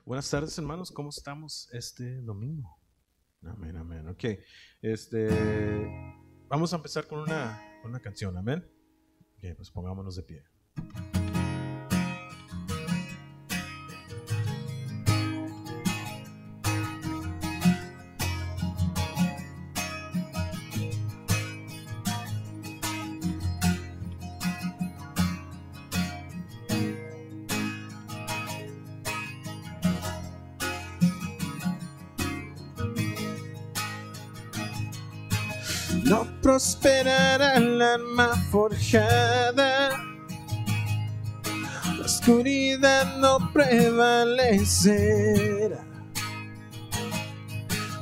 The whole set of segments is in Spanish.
Buenas tardes, hermanos. ¿Cómo estamos este domingo? Amén, amén. Ok. Vamos a empezar con una canción. Amén. Ok, pues pongámonos de pie. No prosperará el arma forjada, la oscuridad no prevalecerá,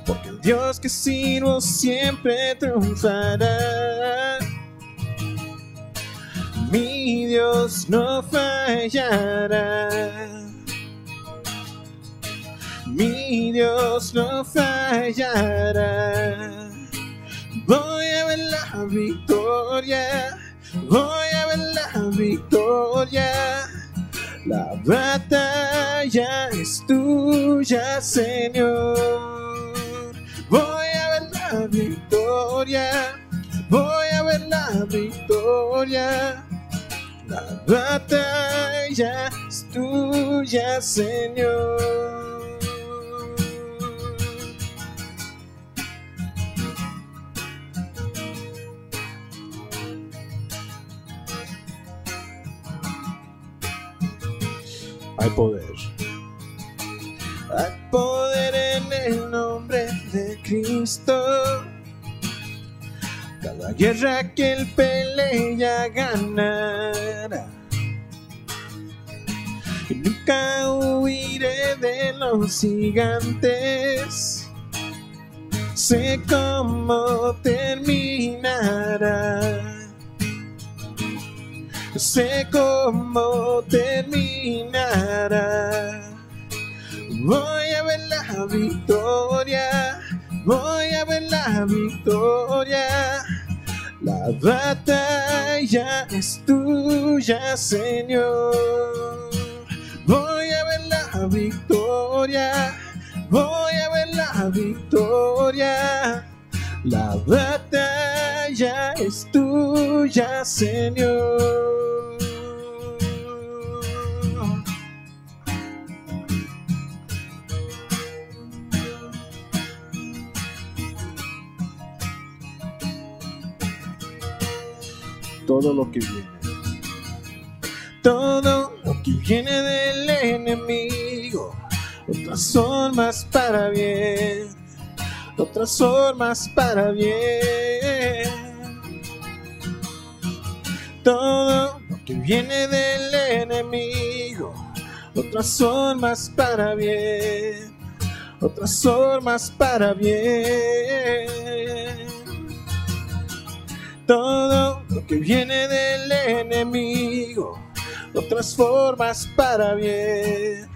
porque el Dios que sirvo siempre triunfará. Mi Dios no fallará. Mi Dios no fallará. Voy a ver la victoria, voy a ver la victoria. La batalla es tuya, Señor. Voy a ver la victoria, voy a ver la victoria. La batalla es tuya, Señor. Hay poder. Hay poder en el nombre de Cristo. Cada guerra que él pelea ganará. Y nunca huiré de los gigantes. Sé cómo terminará. Sé cómo terminará. Voy a ver la victoria, voy a ver la victoria. La batalla es tuya, Señor. Voy a ver la victoria, voy a ver la victoria. La batalla es tuya, Señor. Todo lo que viene del enemigo, otras formas para bien, otras formas para bien. Todo lo que viene del enemigo, otras formas para bien, otras formas para bien. Todo lo que viene del enemigo, otras formas para bien,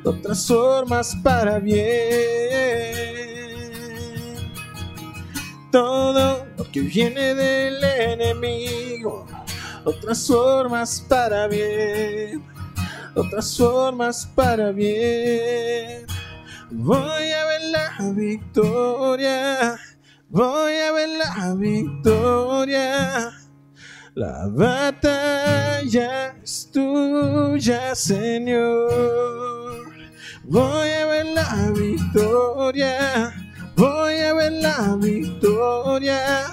otras formas para bien. Todo lo que viene del enemigo, otras formas para bien, otras formas para bien. Voy a ver la victoria, voy a ver la victoria. La batalla es tuya, Señor. Voy a ver la victoria, voy a ver la victoria.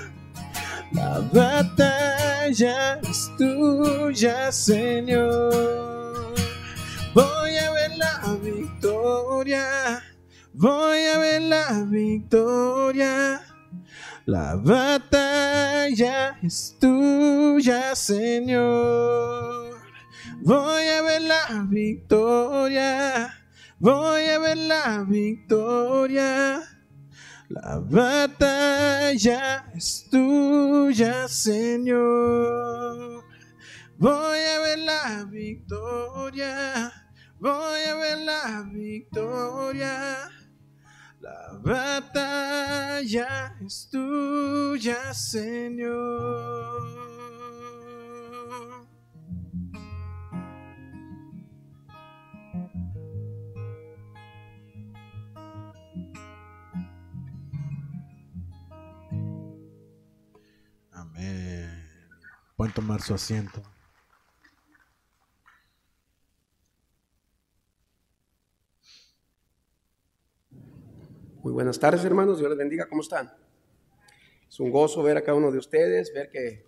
La batalla es tuya, Señor. Voy a ver la victoria, voy a ver la victoria. La batalla es tuya, Señor. Voy a ver la victoria, voy a ver la victoria. La batalla es tuya, Señor. Voy a ver la victoria, voy a ver la victoria. La batalla es tuya, Señor. Pueden tomar su asiento. Muy buenas tardes, hermanos. Dios les bendiga. ¿Cómo están? Es un gozo ver a cada uno de ustedes, ver que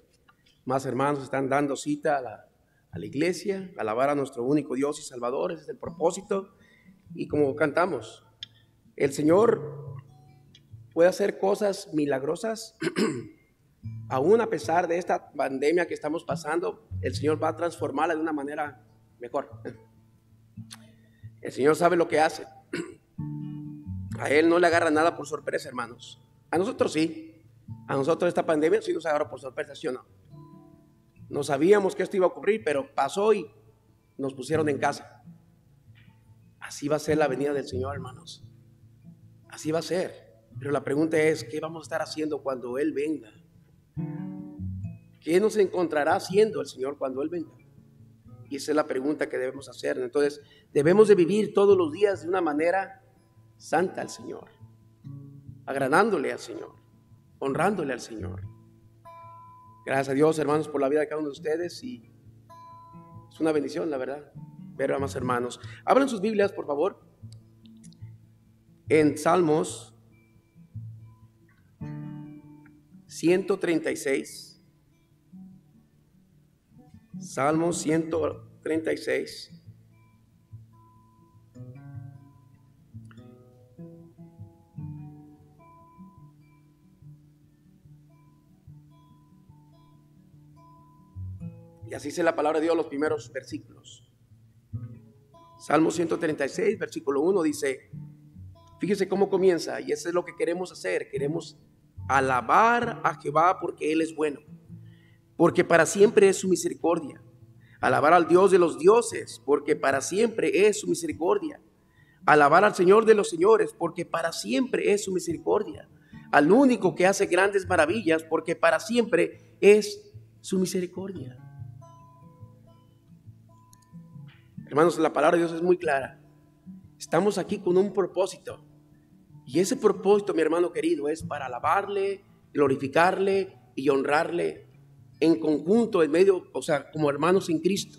más hermanos están dando cita a la iglesia, alabar a nuestro único Dios y Salvador. Ese es el propósito. Y como cantamos, el Señor puede hacer cosas milagrosas. Aún a pesar de esta pandemia que estamos pasando, el Señor va a transformarla de una manera mejor. El Señor sabe lo que hace. A Él no le agarra nada por sorpresa, hermanos. A nosotros sí. A nosotros esta pandemia sí nos agarró por sorpresa, ¿sí o no? No sabíamos que esto iba a ocurrir, pero pasó y nos pusieron en casa. Así va a ser la venida del Señor, hermanos. Así va a ser. Pero la pregunta es, ¿qué vamos a estar haciendo cuando Él venga? ¿Qué nos encontrará haciendo el Señor cuando Él venga? Y esa es la pregunta que debemos hacer. Entonces, debemos de vivir todos los días de una manera santa al Señor, agradándole al Señor, honrándole al Señor. Gracias a Dios, hermanos, por la vida de cada uno de ustedes, y es una bendición, la verdad, ver a más hermanos. Abran sus Biblias, por favor, en Salmos 136. Salmos 136. Y así dice la palabra de Dios, los primeros versículos. Salmo 136, versículo 1 dice, fíjese cómo comienza, y eso es lo que queremos hacer. Queremos alabar a Jehová porque Él es bueno, porque para siempre es su misericordia. Alabar al Dios de los dioses, porque para siempre es su misericordia. Alabar al Señor de los señores, porque para siempre es su misericordia. Al único que hace grandes maravillas, porque para siempre es su misericordia. Hermanos, la palabra de Dios es muy clara. Estamos aquí con un propósito. Y ese propósito, mi hermano querido, es para alabarle, glorificarle y honrarle en conjunto, en medio, o sea, como hermanos en Cristo.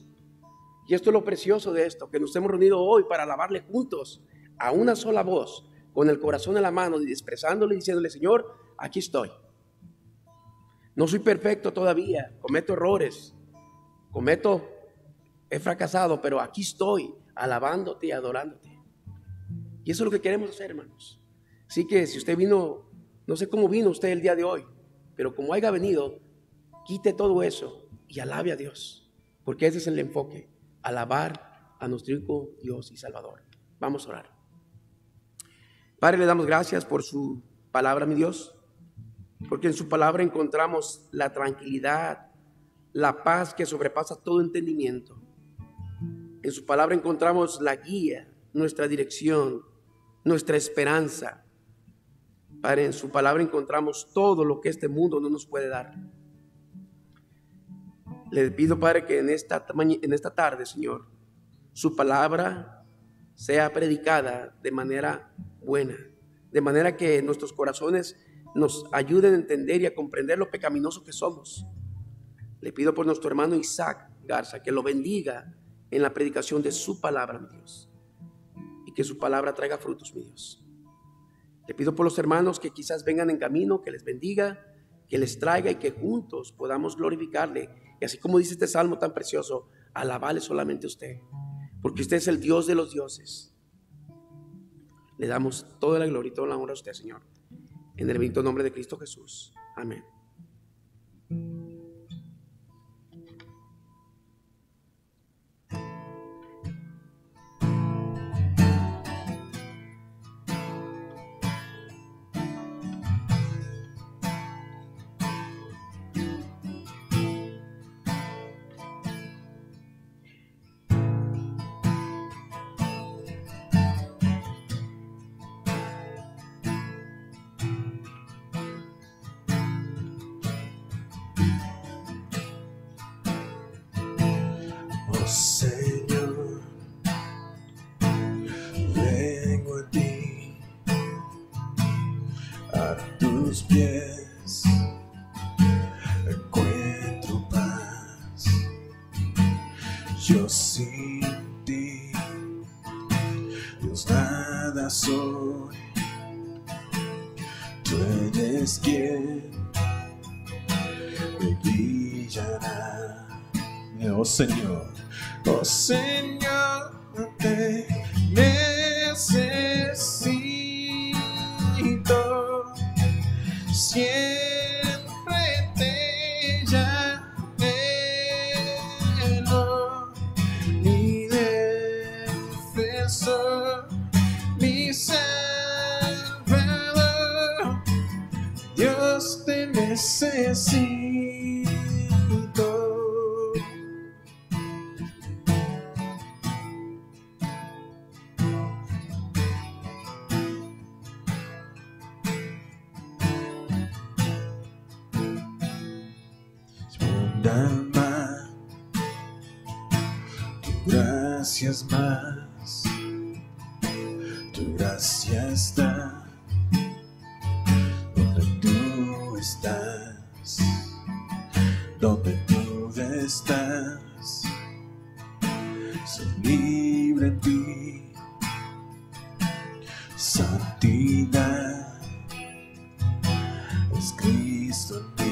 Y esto es lo precioso de esto, que nos hemos reunido hoy para alabarle juntos, a una sola voz, con el corazón en la mano, y expresándole y diciéndole, Señor, aquí estoy. No soy perfecto todavía, cometo errores, he fracasado, pero aquí estoy, alabándote y adorándote. Y eso es lo que queremos hacer, hermanos. Así que si usted vino, no sé cómo vino usted el día de hoy, pero como haya venido, quite todo eso y alabe a Dios, porque ese es el enfoque, alabar a nuestro único Dios y Salvador. Vamos a orar. Padre, le damos gracias por su palabra, mi Dios, porque en su palabra encontramos la tranquilidad, la paz que sobrepasa todo entendimiento. En su palabra encontramos la guía, nuestra dirección, nuestra esperanza. Padre, en su palabra encontramos todo lo que este mundo no nos puede dar. Le pido, Padre, que en esta tarde, Señor, su palabra sea predicada de manera buena, de manera que nuestros corazones nos ayuden a entender y a comprender lo pecaminoso que somos. Le pido por nuestro hermano Isaac Garza, que lo bendiga en la predicación de su palabra, mi Dios, y que su palabra traiga frutos, mi Dios. Le pido por los hermanos que quizás vengan en camino, que les bendiga, que les traiga y que juntos podamos glorificarle. Y así como dice este salmo tan precioso, alabarle solamente a usted, porque usted es el Dios de los dioses. Le damos toda la gloria y toda la honra a usted, Señor, en el bendito nombre de Cristo Jesús. Amén. Señor, vengo a ti, a tus pies, encuentro paz. Yo sin ti, Dios, nada soy. Tú eres quien me brillará. Oh Señor, te necesito. Siempre te anhelo, mi defensor, mi salvador. Dios, te necesito. Alma, tu gracia es más, tu gracia está donde tú estás, donde tú estás. Soy libre en ti, santidad es Cristo en mí.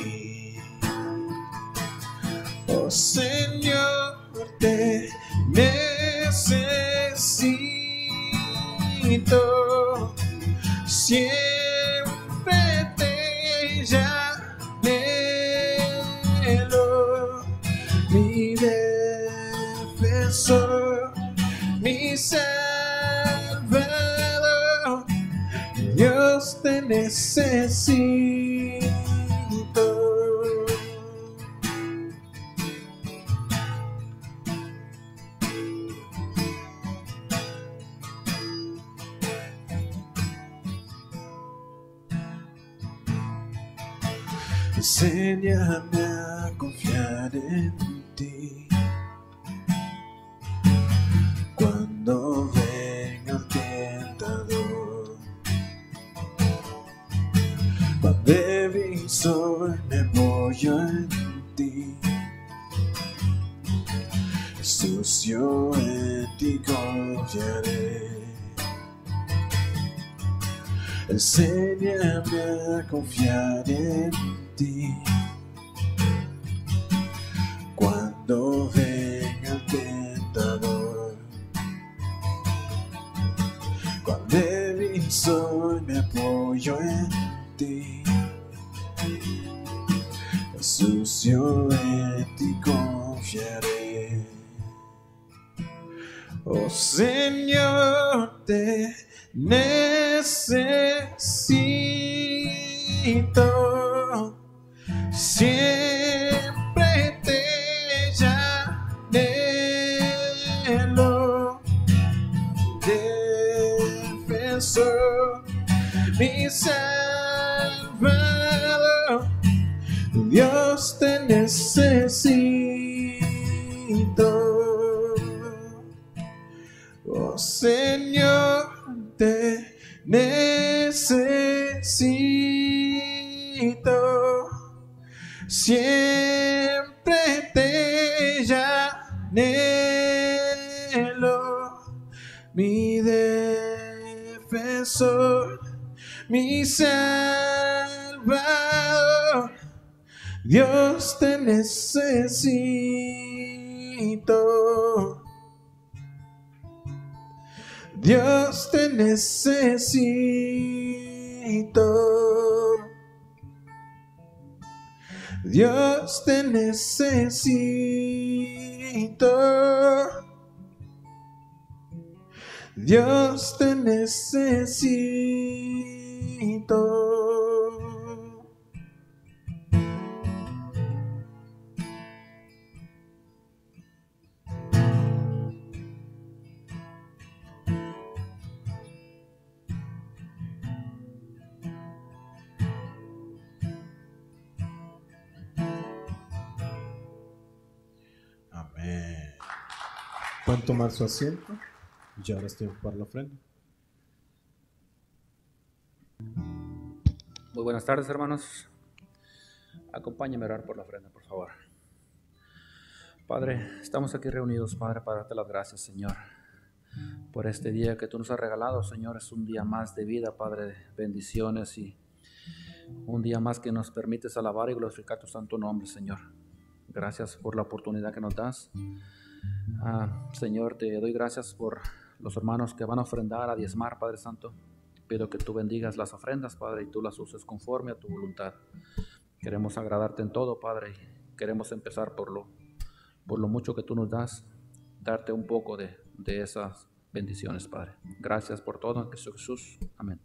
Oh Señor, te necesito. Siempre te anhelo, mi defensor, mi salvador. Dios, te necesito. Enséñame a confiar en ti cuando venga el tentador. Cuán débil soy, me apoyo en ti. Sucio en ti confiaré. Enséñame a confiar en ti cuando venga el tentador. Cuán débil soy, me apoyo en ti. Sucio en ti confiaré. Oh Señor, te necesito. Siempre te anhelo, defensor, mi salvador. Dios, te necesito. Oh Señor, te necesito. Siempre te anhelo, mi defensor, mi salvador. Dios, te necesito. Dios, te necesito. Dios, te necesito. Dios, te necesito. Amén. Pueden tomar su asiento. Y ahora es tiempo para la ofrenda. Muy buenas tardes, hermanos. Acompáñenme a orar por la ofrenda, por favor. Padre, estamos aquí reunidos, Padre, para darte las gracias, Señor, por este día que tú nos has regalado, Señor. Es un día más de vida, Padre, de bendiciones, y un día más que nos permites alabar y glorificar tu santo nombre, Señor. Gracias por la oportunidad que nos das. Señor, te doy gracias por los hermanos que van a ofrendar, a diezmar, Padre Santo. Pido que tú bendigas las ofrendas, Padre, y tú las uses conforme a tu voluntad. Queremos agradarte en todo, Padre, y queremos empezar por lo mucho que tú nos das, darte un poco de esas bendiciones, Padre. Gracias por todo en Cristo Jesús. Amén.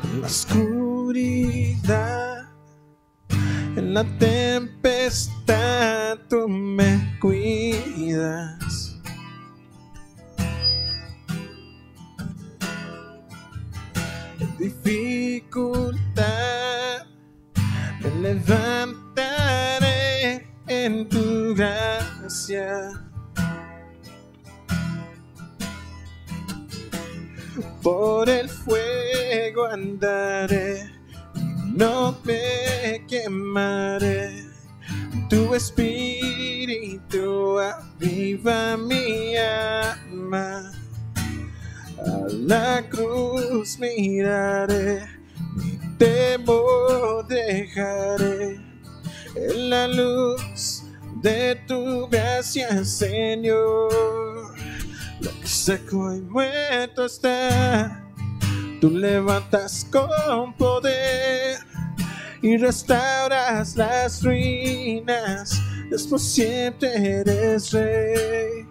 En la oscuridad, en la tempestad, tú me cuidas. En dificultad, me levantaré en tu gracia. Por el fuego andaré, no me quemaré. Tu espíritu aviva mi alma. A la cruz miraré, mi temor dejaré. En la luz de tu gracia, Señor. Lo que seco y muerto está, tú levantas con poder y restauras las ruinas. Dios, por siempre eres Rey.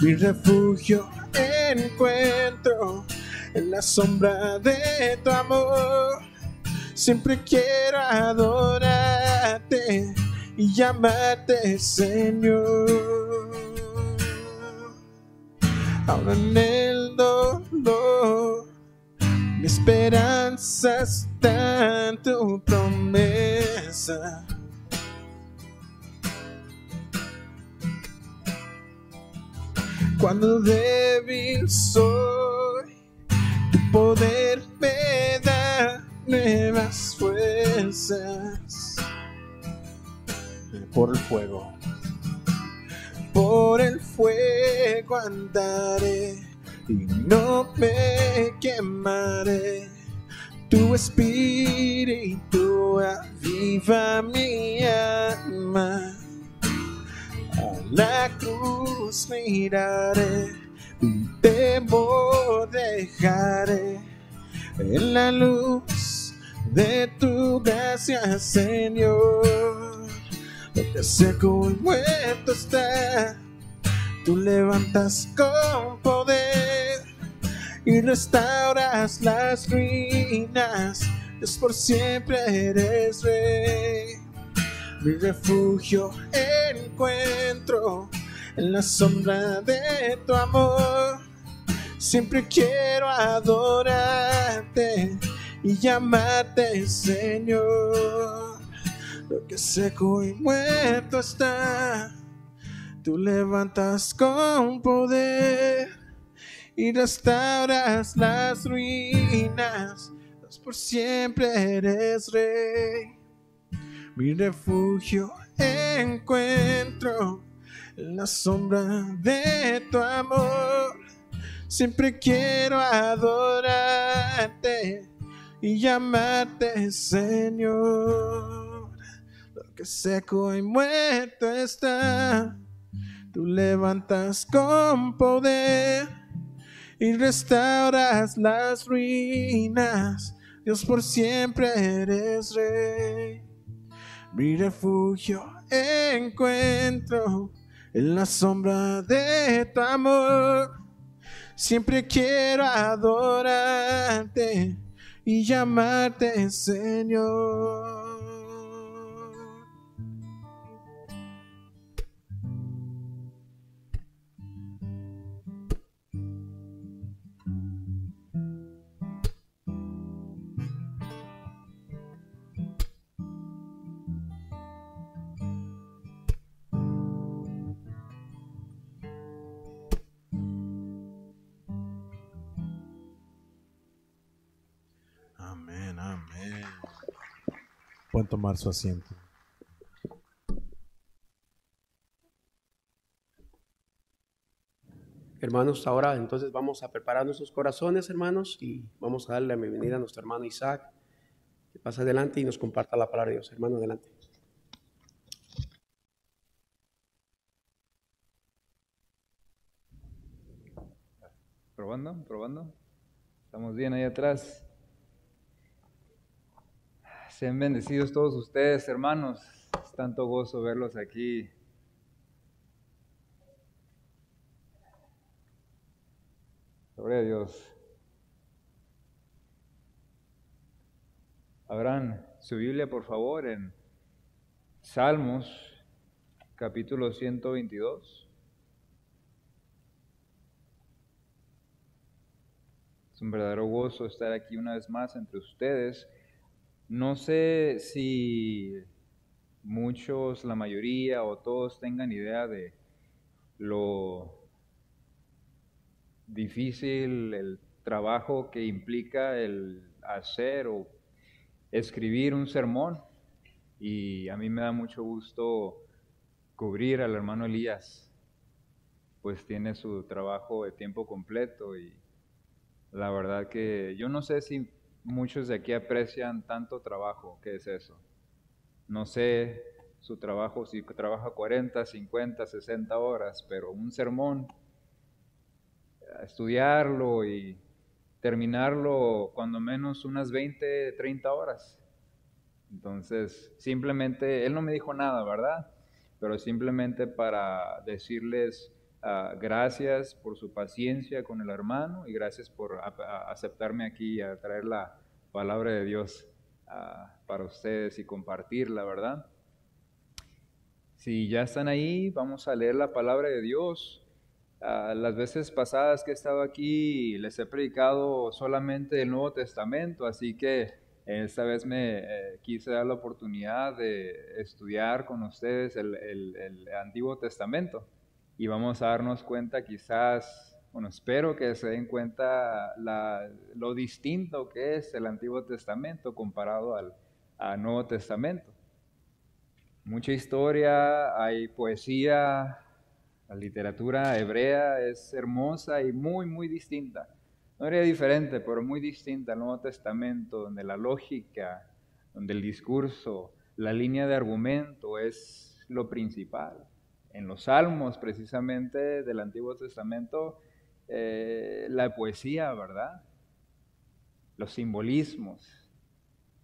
Mi refugio encuentro en la sombra de tu amor. Siempre quiero adorarte y llamarte Señor. Ahora en el dolor, mi esperanza está en tu promesa. Cuando débil soy, tu poder me da nuevas fuerzas. Por el fuego. Por el fuego andaré y no me quemaré. Tu espíritu aviva mi alma. A la cruz miraré, mi temor dejaré. En la luz de tu gracia, Señor. Lo que seco y muerto está, tú levantas con poder y restauras las ruinas. Dios, por siempre eres Rey. Mi refugio encuentro en la sombra de tu amor. Siempre quiero adorarte y llamarte Señor. Lo que seco y muerto está, tú levantas con poder y restauras las ruinas. Dios, por siempre eres Rey. Mi refugio encuentro en la sombra de tu amor. Siempre quiero adorarte y llamarte Señor. Lo que seco y muerto está, tú levantas con poder y restauras las ruinas. Dios, por siempre eres Rey. mi refugio encuentro en la sombra de tu amor. Siempre quiero adorarte y llamarte Señor. Amén, amén. Pueden tomar su asiento. Hermanos, ahora entonces vamos a preparar nuestros corazones, hermanos, y vamos a darle la bienvenida a nuestro hermano Isaac, que pasa adelante y nos comparta la palabra de Dios. Hermano, adelante. Probando, probando. Estamos bien ahí atrás. Sean bendecidos todos ustedes, hermanos. Es tanto gozo verlos aquí. Gloria a Dios. Abran su Biblia, por favor, en Salmos, capítulo 122. Es un verdadero gozo estar aquí una vez más entre ustedes. No sé si muchos, la mayoría o todos tengan idea de lo difícil el trabajo que implica el hacer o escribir un sermón, y a mí me da mucho gusto cubrir al hermano Elías, pues tiene su trabajo de tiempo completo, y la verdad que yo no sé si muchos de aquí aprecian tanto trabajo. ¿Qué es eso? No sé su trabajo, si trabaja 40, 50, 60 horas, pero un sermón, estudiarlo y terminarlo cuando menos unas 20, 30 horas. Entonces, simplemente, él no me dijo nada, ¿verdad? Pero simplemente para decirles gracias por su paciencia con el hermano y gracias por aceptarme aquí a traer la palabra de Dios para ustedes y compartirla, ¿verdad? Si ya están ahí, vamos a leer la palabra de Dios. Las veces pasadas que he estado aquí les he predicado solamente el Nuevo Testamento, así que esta vez me quise dar la oportunidad de estudiar con ustedes el Antiguo Testamento, y vamos a darnos cuenta quizás, bueno, espero que se den cuenta lo distinto que es el Antiguo Testamento comparado al Nuevo Testamento. Mucha historia, hay poesía. La literatura hebrea es hermosa y muy, muy distinta. No era diferente, pero muy distinta al Nuevo Testamento, donde la lógica, donde el discurso, la línea de argumento es lo principal. En los Salmos, precisamente, del Antiguo Testamento, la poesía, ¿verdad? Los simbolismos,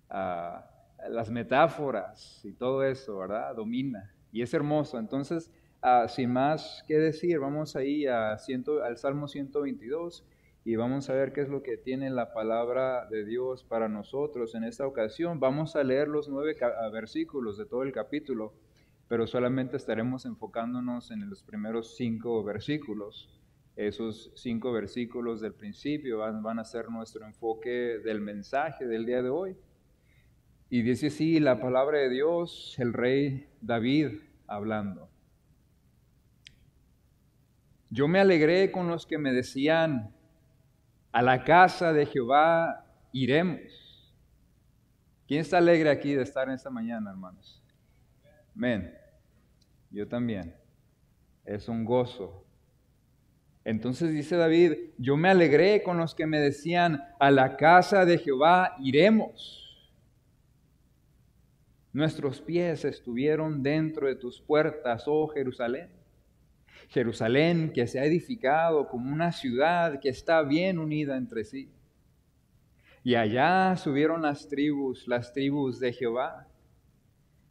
las metáforas y todo eso, ¿verdad? Domina. Y es hermoso. Entonces, sin más que decir, vamos ahí al Salmo 122 y vamos a ver qué es lo que tiene la palabra de Dios para nosotros en esta ocasión. Vamos a leer los 9 versículos de todo el capítulo, pero solamente estaremos enfocándonos en los primeros 5 versículos. Esos 5 versículos del principio van a ser nuestro enfoque del mensaje del día de hoy. Y dice así la palabra de Dios, el rey David hablando. Yo me alegré con los que me decían, a la casa de Jehová iremos. ¿Quién está alegre aquí de estar en esta mañana, hermanos? Amén. Yo también. Es un gozo. Entonces dice David, yo me alegré con los que me decían, a la casa de Jehová iremos. Nuestros pies estuvieron dentro de tus puertas, oh Jerusalén. Jerusalén que se ha edificado como una ciudad que está bien unida entre sí. Y allá subieron las tribus de Jehová.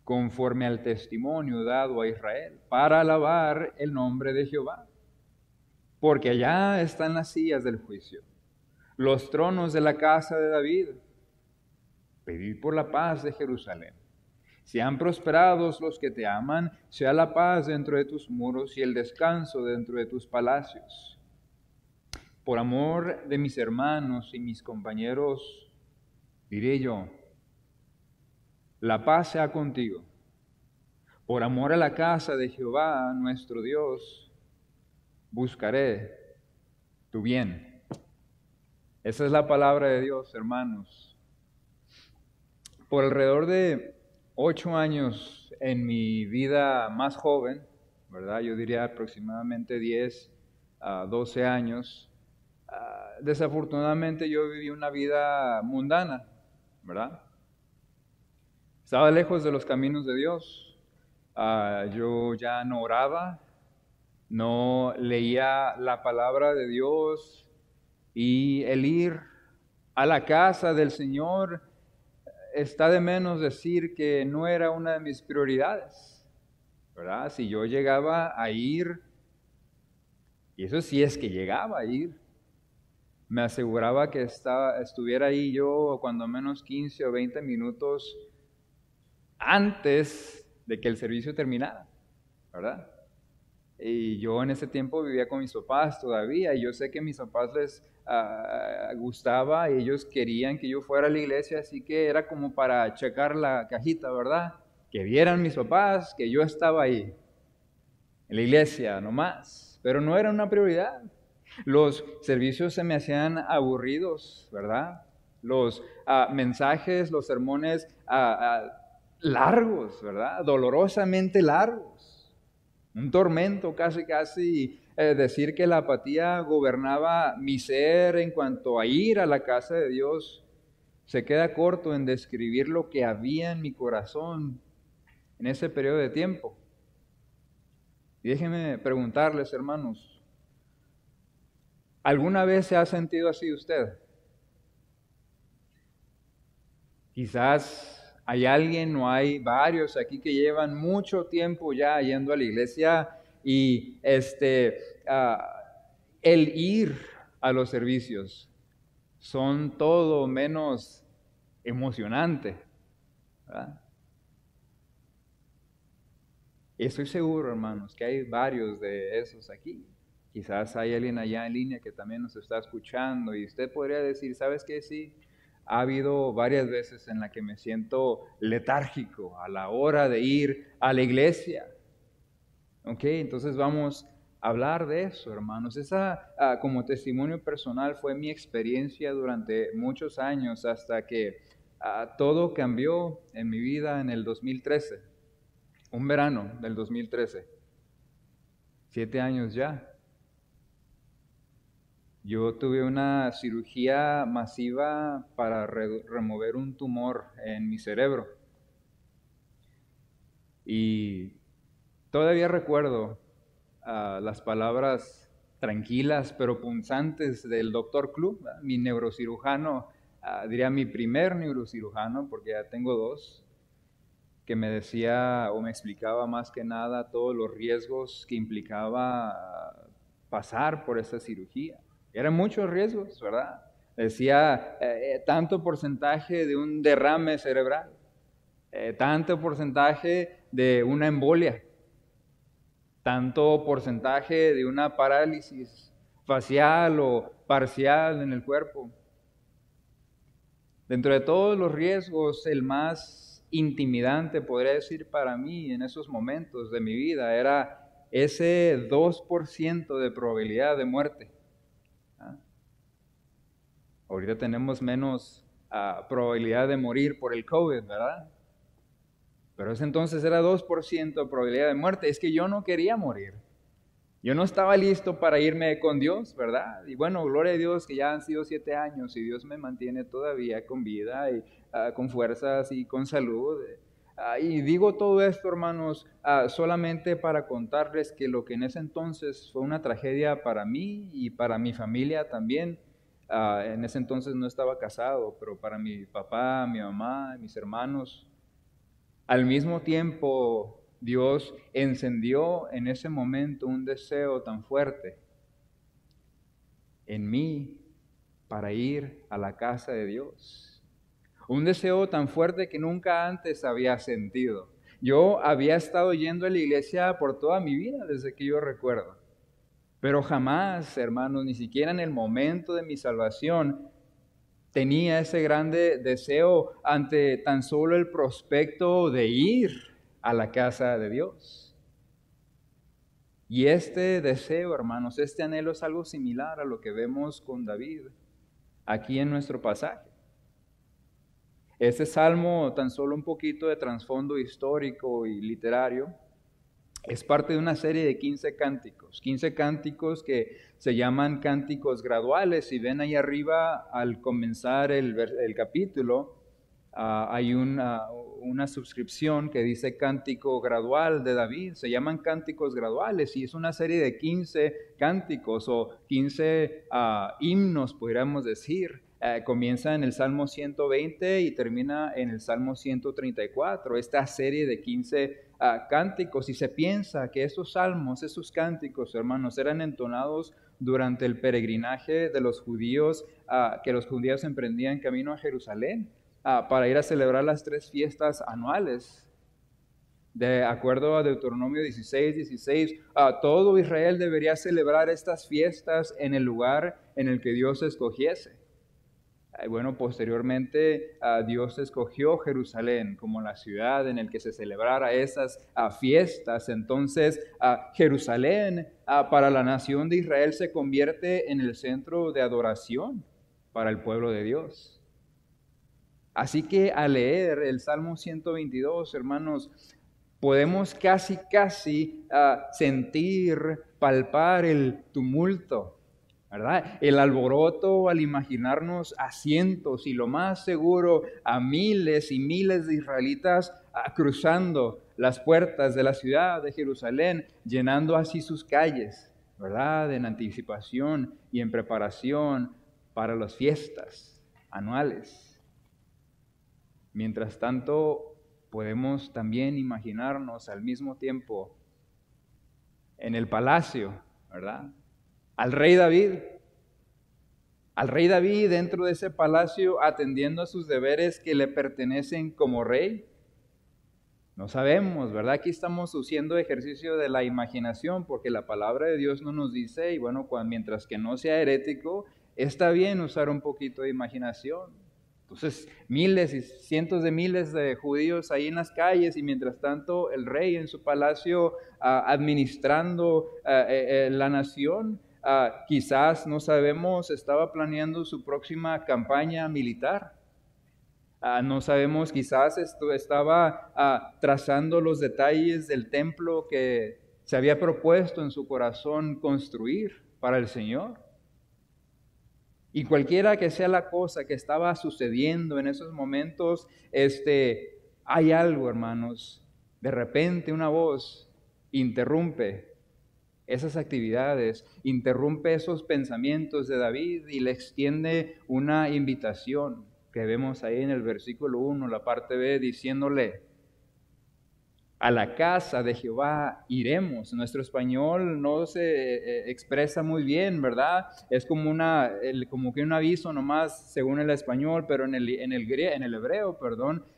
conforme al testimonio dado a Israel, para alabar el nombre de Jehová. Porque allá están las sillas del juicio, los tronos de la casa de David. Pedid por la paz de Jerusalén. Sean prosperados los que te aman, sea la paz dentro de tus muros y el descanso dentro de tus palacios. Por amor de mis hermanos y mis compañeros, diré yo, la paz sea contigo. Por amor a la casa de Jehová, nuestro Dios, buscaré tu bien. Esa es la palabra de Dios, hermanos. Por alrededor de 8 años en mi vida más joven, ¿verdad? Yo diría aproximadamente 10 a 12 años. Desafortunadamente yo viví una vida mundana, ¿verdad? Estaba lejos de los caminos de Dios. Yo ya no oraba, no leía la palabra de Dios, y el ir a la casa del Señor está de menos decir que no era una de mis prioridades, ¿verdad? Si yo llegaba a ir, y eso sí es que llegaba a ir, me aseguraba que estuviera ahí yo cuando menos 15 o 20 minutos antes de que el servicio terminara, ¿verdad? Y yo en ese tiempo vivía con mis papás todavía, y yo sé que a mis papás les gustaba, y ellos querían que yo fuera a la iglesia, así que era como para checar la cajita, ¿verdad? Que vieran mis papás que yo estaba ahí, en la iglesia nomás, pero no era una prioridad. Los servicios se me hacían aburridos, ¿verdad? Los mensajes, los sermones largos, ¿verdad? Dolorosamente largos. Un tormento casi, decir que la apatía gobernaba mi ser en cuanto a ir a la casa de Dios se queda corto en describir lo que había en mi corazón en ese periodo de tiempo. Y déjenme preguntarles, hermanos, ¿alguna vez se ha sentido así usted? Quizás hay alguien o hay varios aquí que llevan mucho tiempo ya yendo a la iglesia, y el ir a los servicios son todo menos emocionante, ¿verdad? Y estoy seguro, hermanos, que hay varios de esos aquí. Quizás hay alguien allá en línea que también nos está escuchando, y usted podría decir, ¿sabes qué? Sí, ha habido varias veces en las que me siento letárgico a la hora de ir a la iglesia. Ok, entonces vamos a hablar de eso, hermanos. Esa, como testimonio personal, fue mi experiencia durante muchos años, hasta que todo cambió en mi vida en el 2013. Un verano del 2013. 7 años ya. Yo tuve una cirugía masiva para remover un tumor en mi cerebro. Y todavía recuerdo las palabras tranquilas pero punzantes del doctor Klug, mi neurocirujano, diría mi primer neurocirujano, porque ya tengo 2, que me decía o me explicaba más que nada todos los riesgos que implicaba pasar por esa cirugía. Eran muchos riesgos, ¿verdad? Decía tanto porcentaje de un derrame cerebral, tanto porcentaje de una embolia, tanto porcentaje de una parálisis facial o parcial en el cuerpo. Dentro de todos los riesgos, el más intimidante, podría decir, para mí en esos momentos de mi vida era ese 2% de probabilidad de muerte. Ahorita tenemos menos probabilidad de morir por el COVID, ¿verdad? Pero ese entonces era 2% de probabilidad de muerte. Es que yo no quería morir. Yo no estaba listo para irme con Dios, ¿verdad? Y bueno, gloria a Dios que ya han sido 7 años y Dios me mantiene todavía con vida y con fuerzas y con salud. Y digo todo esto, hermanos, solamente para contarles que lo que en ese entonces fue una tragedia para mí y para mi familia también. En ese entonces no estaba casado, pero para mi papá, mi mamá, mis hermanos, Al mismo tiempo, Dios encendió en ese momento un deseo tan fuerte en mí para ir a la casa de Dios. Un deseo tan fuerte que nunca antes había sentido. Yo había estado yendo a la iglesia por toda mi vida, desde que yo recuerdo. Pero jamás, hermanos, ni siquiera en el momento de mi salvación, tenía ese grande deseo ante tan solo el prospecto de ir a la casa de Dios. Y este deseo, hermanos, este anhelo es algo similar a lo que vemos con David aquí en nuestro pasaje. Este salmo, tan solo un poquito de trasfondo histórico y literario, es parte de una serie de 15 cánticos que se llaman cánticos graduales. Si ven ahí arriba, al comenzar el capítulo, hay una suscripción que dice cántico gradual de David. Se llaman cánticos graduales y es una serie de 15 cánticos o 15 himnos, podríamos decir. Comienza en el Salmo 120 y termina en el Salmo 134, esta serie de 15 cánticos. Y se piensa que esos salmos, esos cánticos, hermanos, eran entonados durante el peregrinaje de los judíos, que los judíos emprendían camino a Jerusalén para ir a celebrar las 3 fiestas anuales. De acuerdo a Deuteronomio 16, todo Israel debería celebrar estas fiestas en el lugar en el que Dios escogiese. Bueno, posteriormente Dios escogió Jerusalén como la ciudad en la que se celebrara esas fiestas. Entonces Jerusalén para la nación de Israel se convierte en el centro de adoración para el pueblo de Dios. Así que al leer el Salmo 122, hermanos, podemos casi sentir, palpar el tumulto, ¿verdad? El alboroto al imaginarnos a cientos y lo más seguro a miles y miles de israelitas cruzando las puertas de la ciudad de Jerusalén, llenando así sus calles, ¿verdad? En anticipación y en preparación para las fiestas anuales. Mientras tanto, podemos también imaginarnos al mismo tiempo en el palacio, ¿verdad? Al rey David dentro de ese palacio atendiendo a sus deberes que le pertenecen como rey. No sabemos, ¿verdad? Aquí estamos haciendo ejercicio de la imaginación porque la palabra de Dios no nos dice, y bueno, mientras que no sea herético, está bien usar un poquito de imaginación. Entonces, miles y cientos de miles de judíos ahí en las calles y mientras tanto el rey en su palacio administrando la nación. Quizás, no sabemos, estaba planeando su próxima campaña militar. No sabemos, quizás estaba trazando los detalles del templo que se había propuesto en su corazón construir para el Señor. Y cualquiera que sea la cosa que estaba sucediendo en esos momentos, hay algo, hermanos. De repente una voz interrumpe esas actividades, interrumpe esos pensamientos de David y le extiende una invitación que vemos ahí en el versículo 1, la parte B, diciéndole: a la casa de Jehová iremos. Nuestro español no se expresa muy bien, ¿verdad? Es como que un aviso nomás según el español, pero en el hebreo,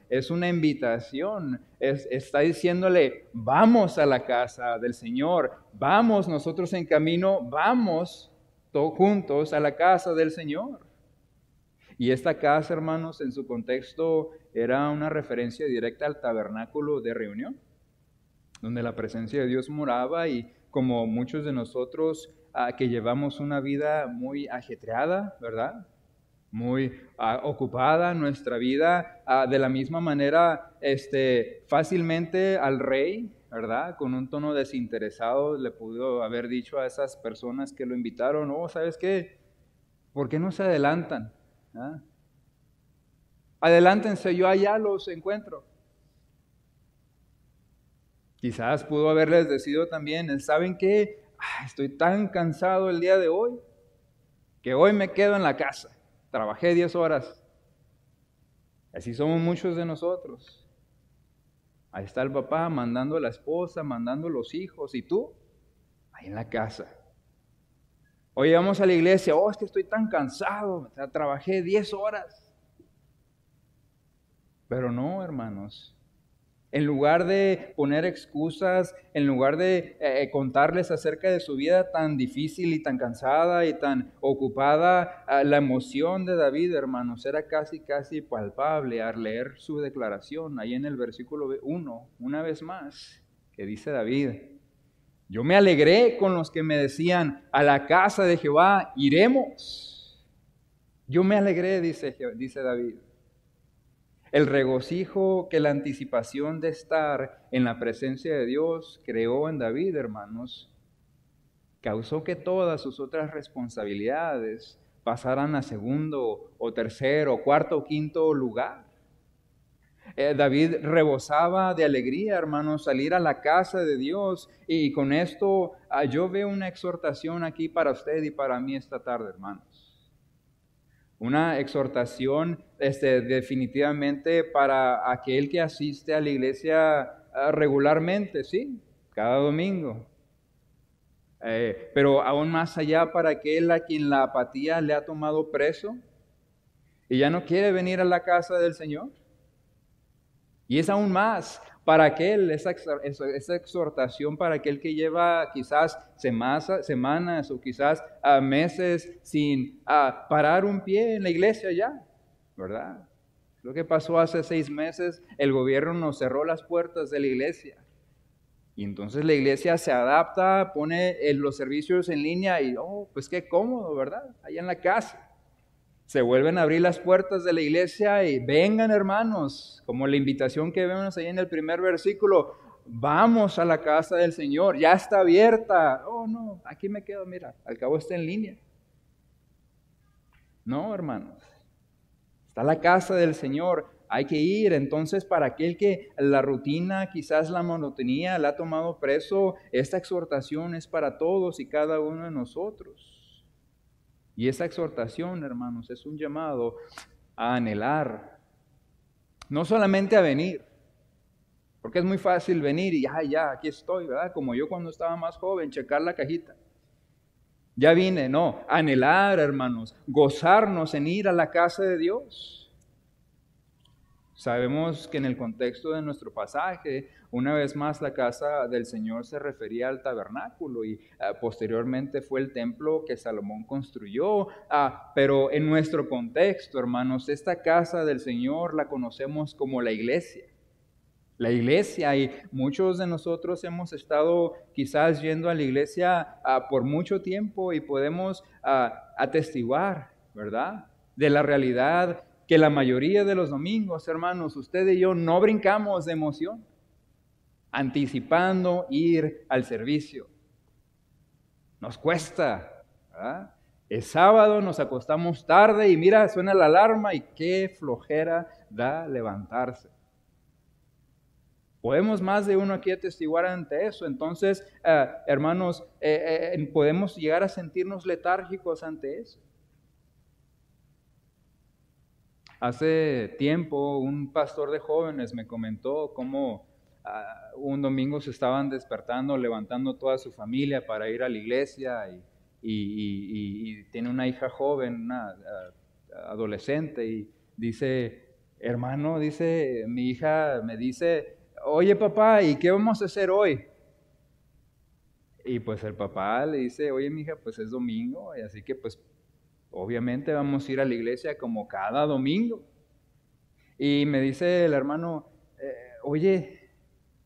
es una invitación. Está diciéndole: vamos a la casa del Señor, vamos nosotros en camino, vamos todos juntos a la casa del Señor. Y esta casa, hermanos, en su contexto era una referencia directa al tabernáculo de reunión, donde la presencia de Dios moraba, y como muchos de nosotros que llevamos una vida muy ajetreada, ¿verdad? Muy ocupada nuestra vida, de la misma manera, fácilmente al rey, ¿verdad? Con un tono desinteresado le pudo haber dicho a esas personas que lo invitaron: oh, ¿sabes qué? ¿Por qué no se adelantan? Adelántense, yo allá los encuentro. Quizás pudo haberles decidido también: ¿saben qué? Estoy tan cansado el día de hoy que hoy me quedo en la casa. Trabajé 10 horas. Así somos muchos de nosotros. Ahí está el papá mandando a la esposa, mandando a los hijos, y tú, ahí en la casa. Oye, vamos a la iglesia, es que estoy tan cansado, trabajé 10 horas. Pero no, hermanos. En lugar de poner excusas, en lugar de contarles acerca de su vida tan difícil y tan cansada y tan ocupada, la emoción de David, hermanos, era casi palpable al leer su declaración ahí en el versículo 1, una vez más, que dice David: yo me alegré con los que me decían, a la casa de Jehová iremos. Yo me alegré, dice David. El regocijo que la anticipación de estar en la presencia de Dios creó en David, hermanos, causó que todas sus otras responsabilidades pasaran a segundo o tercero o cuarto o quinto lugar. David rebosaba de alegría, hermanos, salir a la casa de Dios, y con esto yo veo una exhortación aquí para usted y para mí esta tarde, hermanos. Una exhortación definitivamente para aquel que asiste a la iglesia regularmente, ¿sí? Cada domingo. Pero aún más allá para aquel a quien la apatía le ha tomado preso y ya no quiere venir a la casa del Señor. Y es aún más para aquel, esa exhortación para aquel que lleva quizás semanas o quizás meses sin parar un pie en la iglesia ya, ¿verdad? Lo que pasó hace 6 meses, el gobierno nos cerró las puertas de la iglesia. Y entonces la iglesia se adapta, pone los servicios en línea y, pues qué cómodo, ¿verdad? Allá en la casa. Se vuelven a abrir las puertas de la iglesia y vengan, hermanos, como la invitación que vemos ahí en el primer versículo: vamos a la casa del Señor, ya está abierta. No, aquí me quedo, mira, al cabo está en línea. No, hermanos, está la casa del Señor, hay que ir. Entonces, para aquel que la rutina, quizás la monotonía, le ha tomado preso, esta exhortación es para todos y cada uno de nosotros. Y esa exhortación, hermanos, es un llamado a anhelar, no solamente a venir, porque es muy fácil venir y ya, aquí estoy, ¿verdad? Como yo cuando estaba más joven, checar la cajita. Ya vine, no, anhelar, hermanos, gozarnos en ir a la casa de Dios. Sabemos que en el contexto de nuestro pasaje, una vez más la casa del Señor se refería al tabernáculo y posteriormente fue el templo que Salomón construyó. Pero en nuestro contexto, hermanos, esta casa del Señor la conocemos como la iglesia. La iglesia, y muchos de nosotros hemos estado quizás yendo a la iglesia por mucho tiempo y podemos atestiguar, ¿verdad?, de la realidad que la mayoría de los domingos, hermanos, usted y yo no brincamos de emoción, anticipando ir al servicio. Nos cuesta, ¿verdad? Es sábado, nos acostamos tarde y mira, suena la alarma y qué flojera da levantarse. Podemos más de uno aquí atestiguar ante eso. Entonces, hermanos, podemos llegar a sentirnos letárgicos ante eso. Hace tiempo un pastor de jóvenes me comentó cómo un domingo se estaban despertando, levantando toda su familia para ir a la iglesia y tiene una hija joven, una adolescente, y dice: hermano, dice, mi hija me dice: oye papá, ¿y qué vamos a hacer hoy? Y pues el papá le dice: oye mi hija, pues es domingo, y así que pues obviamente vamos a ir a la iglesia como cada domingo. Y me dice el hermano: oye,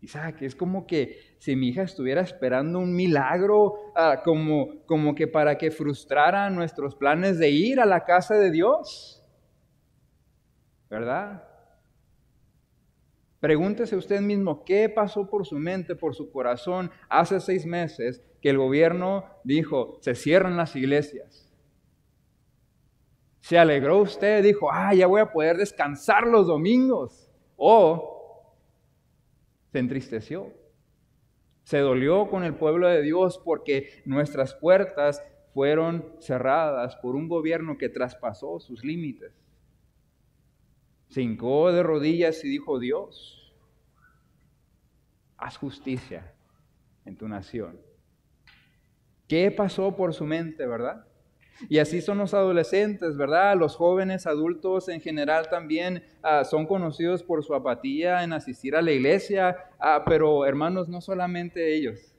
Isaac, es como que si mi hija estuviera esperando un milagro, como que para que frustrara nuestros planes de ir a la casa de Dios, ¿verdad? Pregúntese usted mismo, ¿qué pasó por su mente, por su corazón hace 6 meses que el gobierno dijo: se cierran las iglesias? ¿Se alegró usted? Dijo: ya voy a poder descansar los domingos. ¿O se entristeció? Se dolió con el pueblo de Dios porque nuestras puertas fueron cerradas por un gobierno que traspasó sus límites. Se hincó de rodillas y dijo: Dios, haz justicia en tu nación. ¿Qué pasó por su mente, verdad? Y así son los adolescentes, ¿verdad? Los jóvenes adultos en general también son conocidos por su apatía en asistir a la iglesia, pero hermanos, no solamente ellos.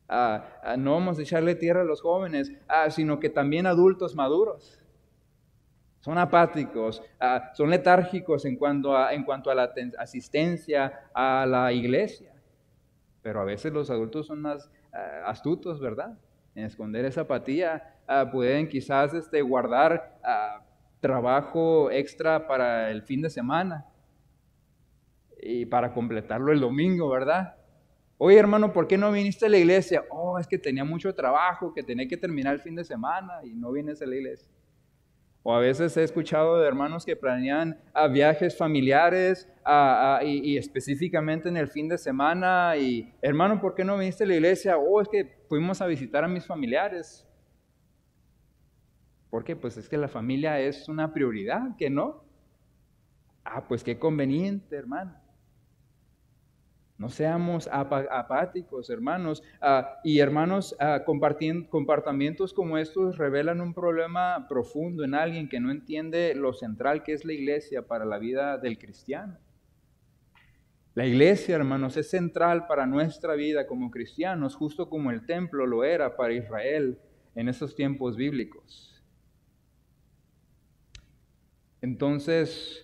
No vamos a echarle tierra a los jóvenes, sino que también adultos maduros. Son apáticos, son letárgicos en cuanto a la asistencia a la iglesia. Pero a veces los adultos son más astutos, ¿verdad? En esconder esa apatía. Pueden quizás guardar trabajo extra para el fin de semana y para completarlo el domingo, ¿verdad? Oye, hermano, ¿por qué no viniste a la iglesia? Oh, es que tenía mucho trabajo, que tenía que terminar el fin de semana y no vienes a la iglesia. O a veces he escuchado de hermanos que planean viajes familiares y específicamente en el fin de semana. Y, hermano, ¿por qué no viniste a la iglesia? Oh, es que fuimos a visitar a mis familiares. ¿Por qué? Pues es que la familia es una prioridad, ¿que no? Pues qué conveniente, hermano. No seamos apáticos, hermanos. Y hermanos, comportamientos como estos revelan un problema profundo en alguien que no entiende lo central que es la iglesia para la vida del cristiano. La iglesia, hermanos, es central para nuestra vida como cristianos, justo como el templo lo era para Israel en esos tiempos bíblicos. Entonces,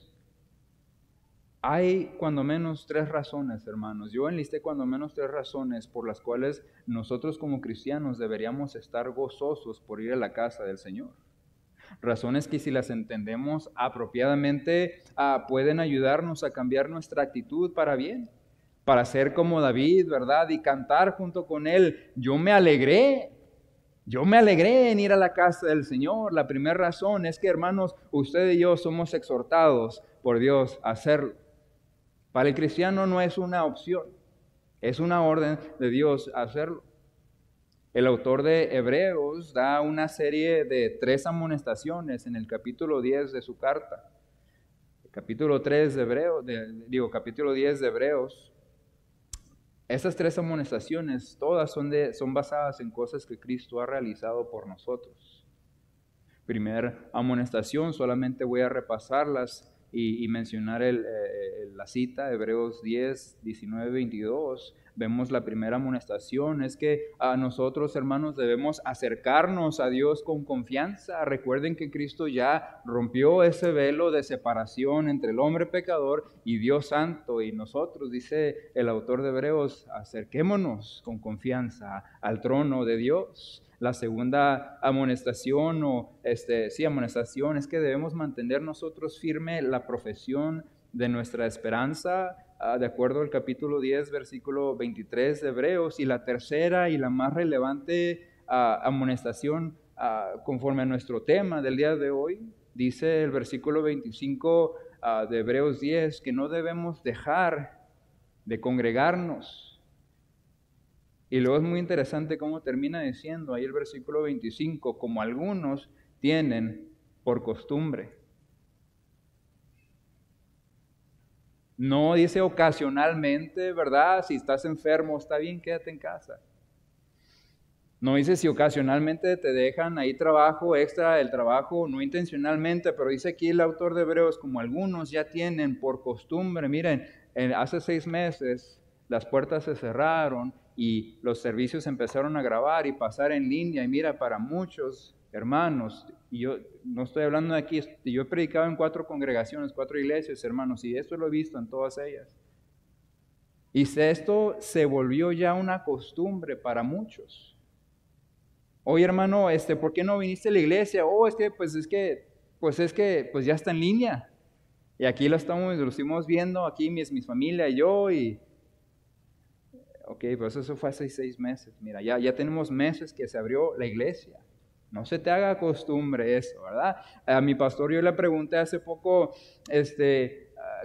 hay cuando menos 3 razones, hermanos. Yo enlisté cuando menos 3 razones por las cuales nosotros como cristianos deberíamos estar gozosos por ir a la casa del Señor. Razones que si las entendemos apropiadamente pueden ayudarnos a cambiar nuestra actitud para bien, para ser como David, ¿verdad? Y cantar junto con él. Yo me alegré en ir a la casa del Señor. La primera razón es que, hermanos, usted y yo somos exhortados por Dios a hacerlo. Para el cristiano no es una opción, es una orden de Dios a hacerlo. El autor de Hebreos da una serie de 3 amonestaciones en el capítulo 10 de su carta. El capítulo 10 de Hebreos. Estas 3 amonestaciones, todas son basadas en cosas que Cristo ha realizado por nosotros. Primera amonestación, solamente voy a repasarlas y mencionar la cita, Hebreos 10, 19, 22. Vemos la primera amonestación, es que a nosotros, hermanos, debemos acercarnos a Dios con confianza. Recuerden que Cristo ya rompió ese velo de separación entre el hombre pecador y Dios santo. Y nosotros, dice el autor de Hebreos, acerquémonos con confianza al trono de Dios. La segunda amonestación amonestación es que debemos mantener nosotros firme la profesión de nuestra esperanza, de acuerdo al capítulo 10, versículo 23 de Hebreos. Y la tercera y la más relevante amonestación, conforme a nuestro tema del día de hoy, dice el versículo 25 de Hebreos 10, que no debemos dejar de congregarnos. Y luego es muy interesante cómo termina diciendo ahí el versículo 25, como algunos tienen por costumbre. No dice ocasionalmente, ¿verdad? Si estás enfermo, está bien, quédate en casa. No dice si ocasionalmente te dejan ahí trabajo extra, el trabajo no intencionalmente, pero dice aquí el autor de Hebreos, como algunos ya tienen por costumbre. Miren, hace 6 meses las puertas se cerraron y los servicios empezaron a grabar y pasar en línea. Y mira, para muchos hermanos, y yo no estoy hablando de aquí, yo he predicado en 4 congregaciones, 4 iglesias, hermanos, y esto lo he visto en todas ellas. Y esto se volvió ya una costumbre para muchos. Oye, hermano, ¿por qué no viniste a la iglesia? Pues ya está en línea. Y aquí lo estamos viendo, aquí mi familia y yo, y ok, pues eso fue hace 6 meses. Mira, ya tenemos meses que se abrió la iglesia. No se te haga costumbre eso, ¿verdad? A mi pastor yo le pregunté hace poco,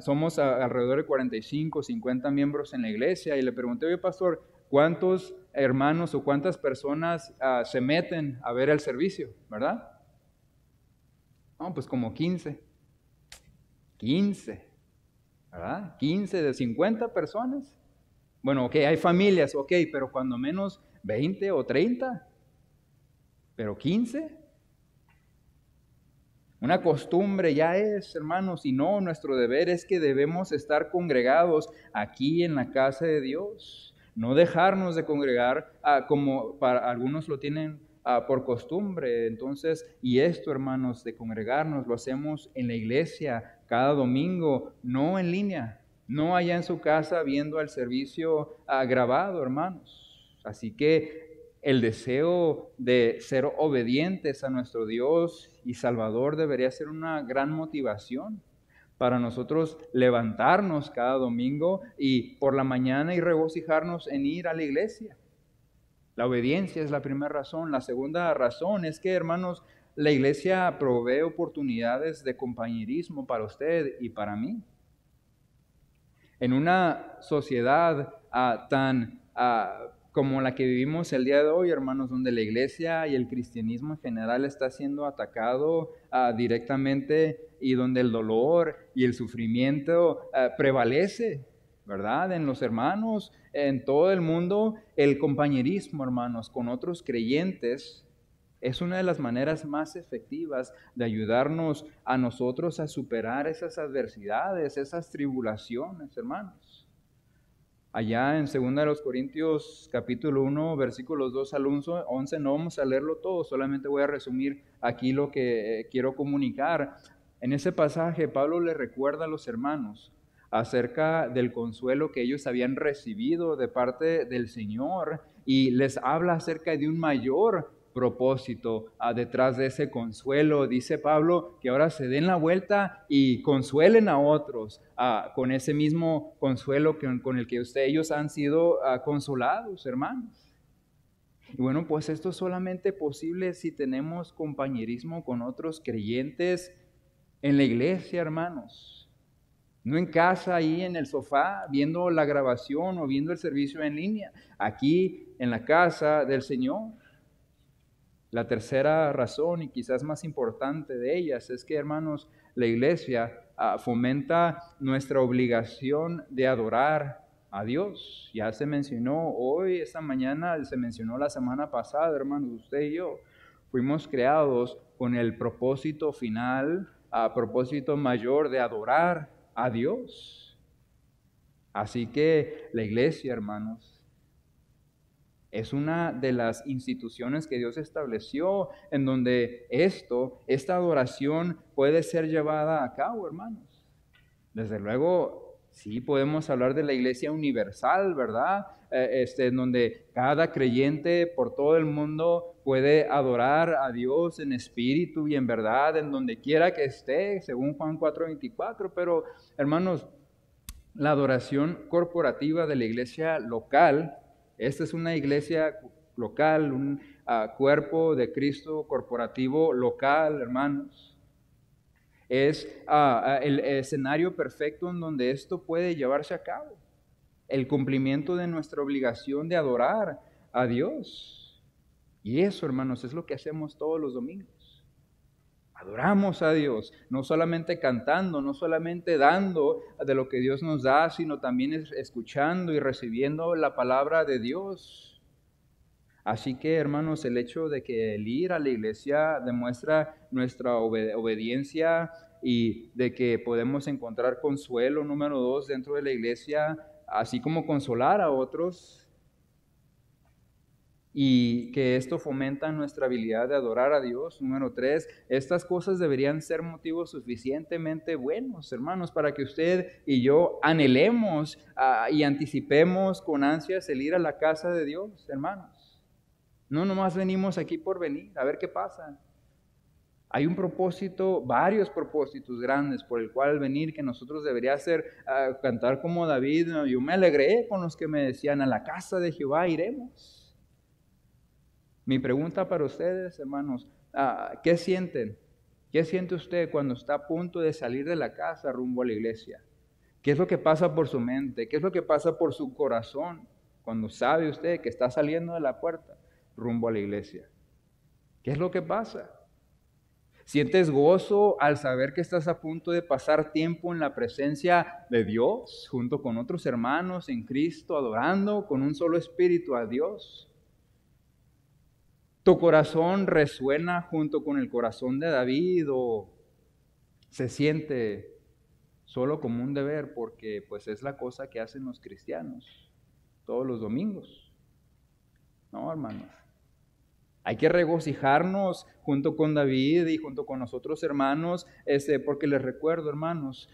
somos alrededor de 45, 50 miembros en la iglesia, y le pregunté, oye, pastor, ¿cuántos hermanos o cuántas personas se meten a ver el servicio, verdad? No, pues como 15. 15, ¿verdad? 15 de 50 personas. Bueno, ok, hay familias, ok, pero cuando menos 20 o 30, pero 15. Una costumbre ya es, hermanos, y no, nuestro deber es que debemos estar congregados aquí en la casa de Dios. No dejarnos de congregar como para algunos lo tienen por costumbre. Entonces, y esto, hermanos, de congregarnos lo hacemos en la iglesia cada domingo, no en línea, no allá en su casa viendo el servicio grabado, hermanos. Así que el deseo de ser obedientes a nuestro Dios y Salvador debería ser una gran motivación para nosotros levantarnos cada domingo y por la mañana y regocijarnos en ir a la iglesia. La obediencia es la primera razón. La segunda razón es que, hermanos, la iglesia provee oportunidades de compañerismo para usted y para mí. En una sociedad tan como la que vivimos el día de hoy, hermanos, donde la iglesia y el cristianismo en general está siendo atacado directamente y donde el dolor y el sufrimiento prevalece, ¿verdad? En los hermanos, en todo el mundo, el compañerismo, hermanos, con otros creyentes es una de las maneras más efectivas de ayudarnos a nosotros a superar esas adversidades, esas tribulaciones, hermanos. Allá en 2 Corintios capítulo 1, versículos 2 al 11, no vamos a leerlo todo, solamente voy a resumir aquí lo que quiero comunicar. En ese pasaje, Pablo le recuerda a los hermanos acerca del consuelo que ellos habían recibido de parte del Señor y les habla acerca de un mayor propósito detrás de ese consuelo. Dice Pablo que ahora se den la vuelta y consuelen a otros con ese mismo consuelo con el que ellos han sido consolados, hermanos. Y bueno, pues esto es solamente posible si tenemos compañerismo con otros creyentes en la iglesia, hermanos. No en casa, ahí en el sofá, viendo la grabación o viendo el servicio en línea. Aquí en la casa del Señor. La tercera razón, y quizás más importante de ellas, es que, hermanos, la iglesia fomenta nuestra obligación de adorar a Dios. Ya se mencionó hoy, esta mañana, se mencionó la semana pasada, hermanos, usted y yo. Fuimos creados con el propósito final, propósito mayor de adorar a Dios. Así que la iglesia, hermanos, es una de las instituciones que Dios estableció en donde esta adoración puede ser llevada a cabo, hermanos. Desde luego, sí podemos hablar de la iglesia universal, ¿verdad? En donde cada creyente por todo el mundo puede adorar a Dios en espíritu y en verdad, en donde quiera que esté, según Juan 4:24. Pero, hermanos, la adoración corporativa de la iglesia local, esta es una iglesia local, un cuerpo de Cristo corporativo local, hermanos. Es el escenario perfecto en donde esto puede llevarse a cabo. El cumplimiento de nuestra obligación de adorar a Dios. Y eso, hermanos, es lo que hacemos todos los domingos. Adoramos a Dios, no solamente cantando, no solamente dando de lo que Dios nos da, sino también escuchando y recibiendo la palabra de Dios. Así que, hermanos, el hecho de que el ir a la iglesia demuestra nuestra obediencia y de que podemos encontrar consuelo, número 2, dentro de la iglesia, así como consolar a otros. Y que esto fomenta nuestra habilidad de adorar a Dios. Número 3, estas cosas deberían ser motivos suficientemente buenos, hermanos, para que usted y yo anhelemos y anticipemos con ansias el ir a la casa de Dios, hermanos. No nomás venimos aquí por venir, a ver qué pasa. Hay un propósito, varios propósitos grandes por el cual venir que nosotros debería hacer, cantar como David. Yo me alegré con los que me decían, a la casa de Jehová iremos. Mi pregunta para ustedes, hermanos, ¿qué sienten? ¿Qué siente usted cuando está a punto de salir de la casa rumbo a la iglesia? ¿Qué es lo que pasa por su mente? ¿Qué es lo que pasa por su corazón cuando sabe usted que está saliendo de la puerta rumbo a la iglesia? ¿Qué es lo que pasa? ¿Sientes gozo al saber que estás a punto de pasar tiempo en la presencia de Dios, junto con otros hermanos en Cristo, adorando con un solo espíritu a Dios? ¿Tu corazón resuena junto con el corazón de David o se siente solo como un deber porque pues es la cosa que hacen los cristianos todos los domingos? No, hermanos. Hay que regocijarnos junto con David y junto con nosotros hermanos, porque les recuerdo, hermanos,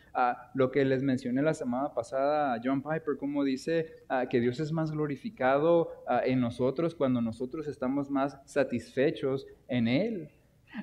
lo que les mencioné la semana pasada a John Piper, como dice que Dios es más glorificado en nosotros cuando nosotros estamos más satisfechos en Él.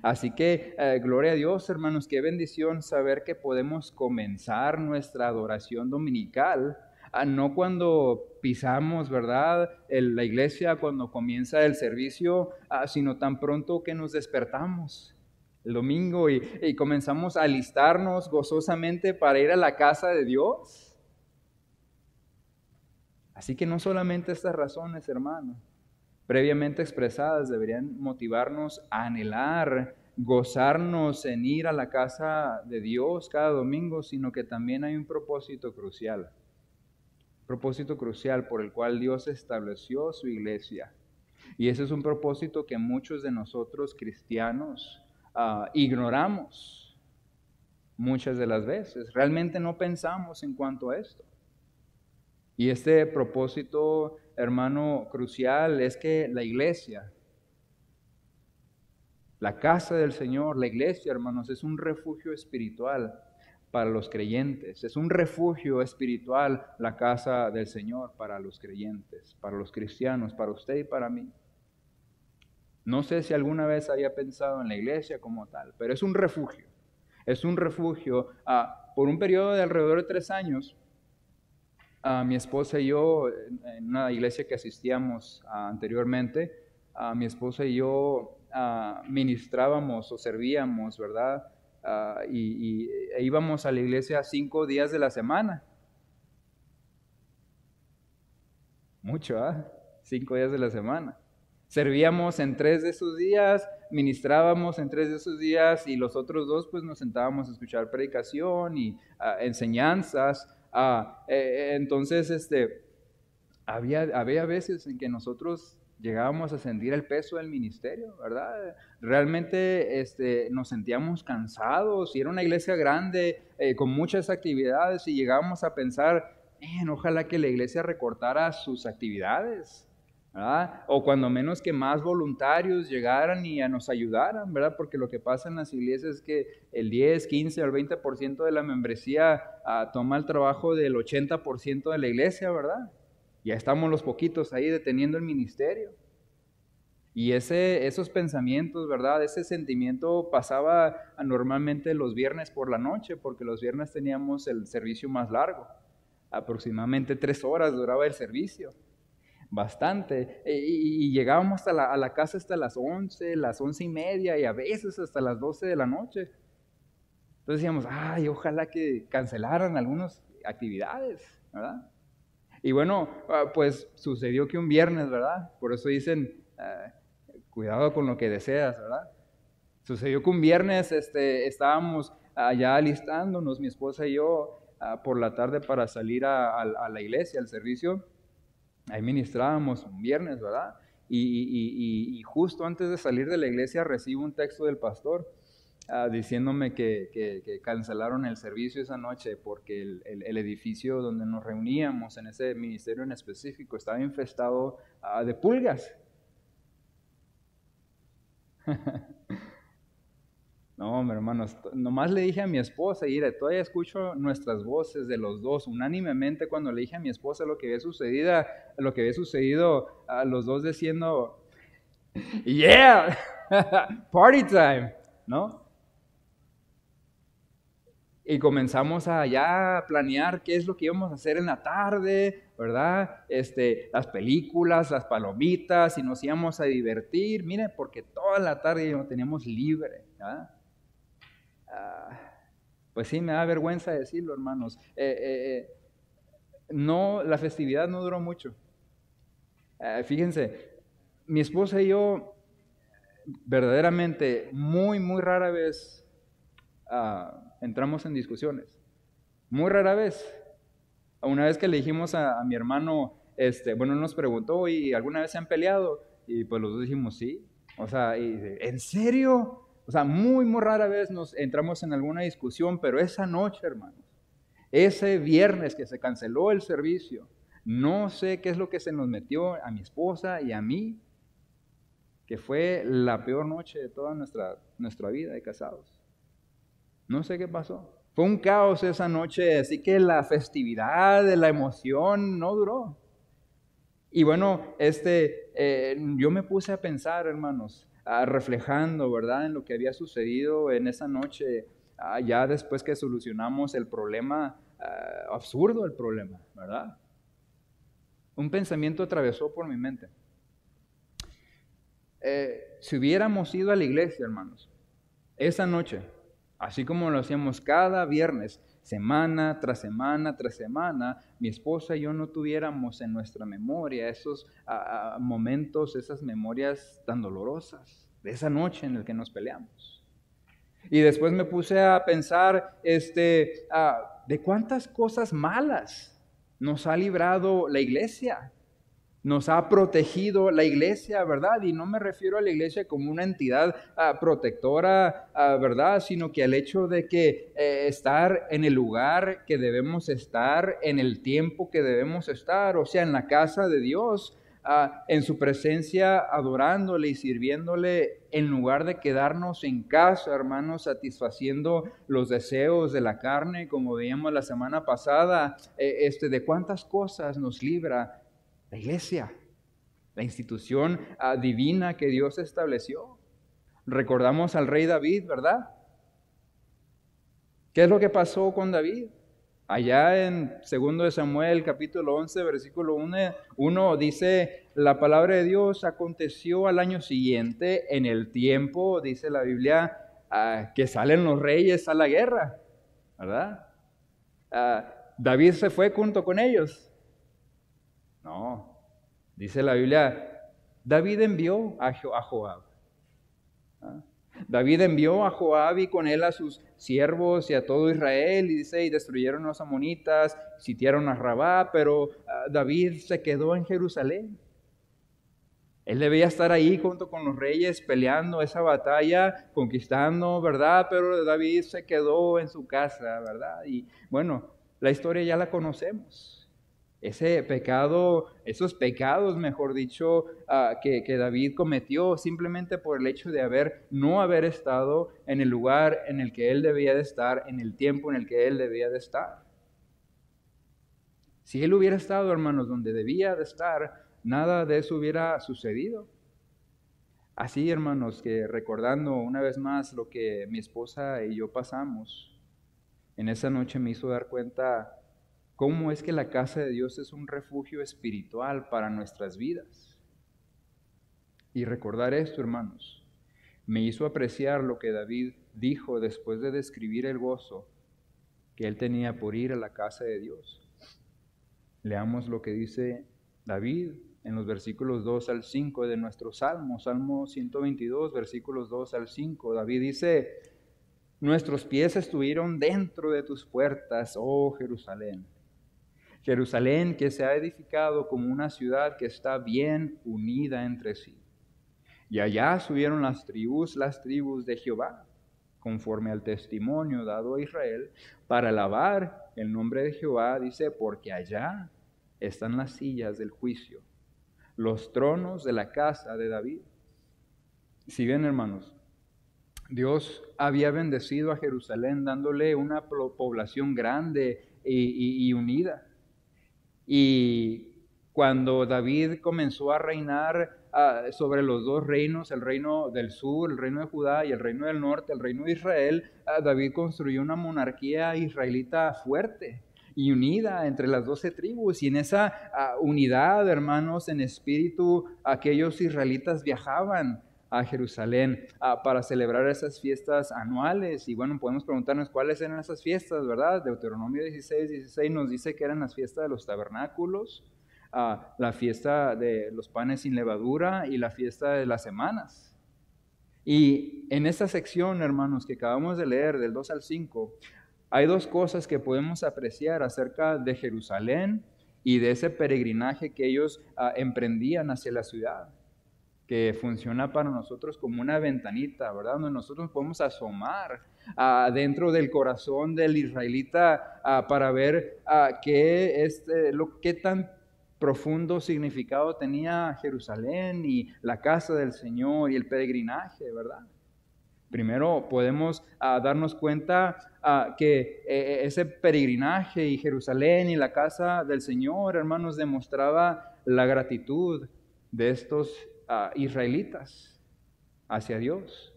Así que gloria a Dios, hermanos, qué bendición saber que podemos comenzar nuestra adoración dominical. No cuando pisamos, ¿verdad?, la iglesia, cuando comienza el servicio, sino tan pronto que nos despertamos el domingo y comenzamos a alistarnos gozosamente para ir a la casa de Dios. Así que no solamente estas razones, hermano, previamente expresadas deberían motivarnos a anhelar, gozarnos en ir a la casa de Dios cada domingo, sino que también hay un propósito crucial por el cual Dios estableció su iglesia. Y ese es un propósito que muchos de nosotros cristianos ignoramos muchas de las veces. Realmente no pensamos en cuanto a esto. Y este propósito, hermano, crucial es que la iglesia, la casa del Señor, la iglesia, hermanos, es un refugio espiritual para los creyentes. Es un refugio espiritual la casa del Señor para los creyentes, para los cristianos, para usted y para mí. No sé si alguna vez había pensado en la iglesia como tal, pero es un refugio. Es un refugio. Por un periodo de alrededor de 3 años, mi esposa y yo, en una iglesia que asistíamos anteriormente, mi esposa y yo ministrábamos o servíamos, ¿verdad? E íbamos a la iglesia 5 días de la semana. Mucho, 5 días de la semana. Servíamos en 3 de esos días, ministrábamos en 3 de esos días y los otros 2 pues nos sentábamos a escuchar predicación y enseñanzas. Entonces había veces en que nosotros llegábamos a sentir el peso del ministerio, ¿verdad? Realmente nos sentíamos cansados y era una iglesia grande con muchas actividades y llegábamos a pensar, ojalá que la iglesia recortara sus actividades, ¿verdad? O cuando menos que más voluntarios llegaran y nos ayudaran, ¿verdad? Porque lo que pasa en las iglesias es que el 10, 15 o el 20% de la membresía toma el trabajo del 80% de la iglesia, ¿verdad? Ya estamos los poquitos ahí deteniendo el ministerio. Y esos pensamientos, ¿verdad? Ese sentimiento pasaba normalmente los viernes por la noche, porque los viernes teníamos el servicio más largo. Aproximadamente 3 horas duraba el servicio. Bastante. Y llegábamos a la casa hasta las 11, las 11:30 y a veces hasta las 12 de la noche. Entonces decíamos, ojalá que cancelaran algunas actividades, ¿verdad? Y bueno, pues sucedió que un viernes, ¿verdad? Por eso dicen, cuidado con lo que deseas, ¿verdad? Sucedió que un viernes estábamos ya alistándonos, mi esposa y yo, por la tarde para salir a la iglesia, al servicio. Ahí ministrábamos un viernes, ¿verdad? Y justo antes de salir de la iglesia recibo un texto del pastor diciéndome que cancelaron el servicio esa noche porque el edificio donde nos reuníamos en ese ministerio en específico estaba infestado de pulgas. No, mi hermanos, nomás le dije a mi esposa, y todavía escucho nuestras voces de los dos, unánimemente cuando le dije a mi esposa lo que había sucedido, a los dos diciendo, yeah, party time, ¿no? Y comenzamos a ya planear qué es lo que íbamos a hacer en la tarde, ¿verdad? Las películas, las palomitas, y nos íbamos a divertir, mire, porque toda la tarde lo teníamos libre, ¿verdad? Pues sí, me da vergüenza decirlo, hermanos. No, la festividad no duró mucho. Fíjense, mi esposa y yo verdaderamente muy, muy rara vez entramos en discusiones. Muy rara vez. Una vez que le dijimos a mi hermano, bueno, nos preguntó, ¿y alguna vez se han peleado? Y pues los dos dijimos, sí. O sea, ¿en serio? O sea, muy, muy rara vez nos entramos en alguna discusión, pero esa noche, hermanos, ese viernes que se canceló el servicio, no sé qué es lo que se nos metió a mi esposa y a mí, que fue la peor noche de toda nuestra vida de casados. No sé qué pasó. Fue un caos esa noche, así que la festividad, la emoción no duró. Y bueno, yo me puse a pensar, hermanos, reflejando, ¿verdad?, en lo que había sucedido en esa noche, ya después que solucionamos el problema, absurdo el problema, ¿verdad? Un pensamiento atravesó por mi mente. Si hubiéramos ido a la iglesia, hermanos, esa noche, así como lo hacíamos cada viernes, semana tras semana tras semana, mi esposa y yo no tuviéramos en nuestra memoria esos momentos, esas memorias tan dolorosas de esa noche en la que nos peleamos. Y después me puse a pensar de cuántas cosas malas nos ha librado la iglesia. Nos ha protegido la iglesia, ¿verdad? Y no me refiero a la iglesia como una entidad protectora, ¿verdad? Sino que al hecho de que estar en el lugar que debemos estar, en el tiempo que debemos estar, o sea, en la casa de Dios, en su presencia, adorándole y sirviéndole, en lugar de quedarnos en casa, hermanos, satisfaciendo los deseos de la carne, como veíamos la semana pasada, de cuántas cosas nos libra la iglesia, la institución divina que Dios estableció. Recordamos al rey David, ¿verdad? ¿Qué es lo que pasó con David? Allá en 2 de Samuel, capítulo 11, versículo 1, dice la palabra de Dios: aconteció al año siguiente, en el tiempo, dice la Biblia, que salen los reyes a la guerra, ¿verdad? David se fue junto con ellos. No, dice la Biblia, David envió a Joab. David envió a Joab y con él a sus siervos y a todo Israel, y dice, y destruyeron a los amonitas, sitiaron a Rabá, pero David se quedó en Jerusalén. Él debía estar ahí junto con los reyes peleando esa batalla, conquistando, ¿verdad? Pero David se quedó en su casa, ¿verdad? Y bueno, la historia ya la conocemos. Ese pecado, esos pecados, mejor dicho, que David cometió simplemente por el hecho de no haber estado en el lugar en el que él debía de estar, en el tiempo en el que él debía de estar. Si él hubiera estado, hermanos, donde debía de estar, nada de eso hubiera sucedido. Así, hermanos, que recordando una vez más lo que mi esposa y yo pasamos, en esa noche me hizo dar cuenta cómo es que la casa de Dios es un refugio espiritual para nuestras vidas. Y recordar esto, hermanos, me hizo apreciar lo que David dijo después de describir el gozo que él tenía por ir a la casa de Dios. Leamos lo que dice David en los versículos 2 al 5 de nuestro Salmo, Salmo 122, versículos 2 al 5. David dice: nuestros pies estuvieron dentro de tus puertas, oh Jerusalén. Jerusalén, que se ha edificado como una ciudad que está bien unida entre sí. Y allá subieron las tribus de Jehová, conforme al testimonio dado a Israel, para alabar el nombre de Jehová, dice, porque allá están las sillas del juicio, los tronos de la casa de David. Si bien, hermanos, Dios había bendecido a Jerusalén dándole una población grande y unida. Y cuando David comenzó a reinar sobre los dos reinos, el reino del sur, el reino de Judá, y el reino del norte, el reino de Israel, David construyó una monarquía israelita fuerte y unida entre las 12 tribus. Y en esa unidad, hermanos, en espíritu, aquellos israelitas viajaban a Jerusalén para celebrar esas fiestas anuales. Y bueno, podemos preguntarnos cuáles eran esas fiestas, ¿verdad? Deuteronomio 16 nos dice que eran las fiestas de los tabernáculos, la fiesta de los panes sin levadura y la fiesta de las semanas. Y en esta sección, hermanos, que acabamos de leer del 2 al 5, hay dos cosas que podemos apreciar acerca de Jerusalén y de ese peregrinaje que ellos emprendían hacia la ciudad, que funciona para nosotros como una ventanita, ¿verdad? Donde nosotros podemos asomar dentro del corazón del israelita para ver qué tan profundo significado tenía Jerusalén y la casa del Señor y el peregrinaje, ¿verdad? Primero podemos darnos cuenta que ese peregrinaje y Jerusalén y la casa del Señor, hermanos, demostraba la gratitud de estos israelitas hacia Dios.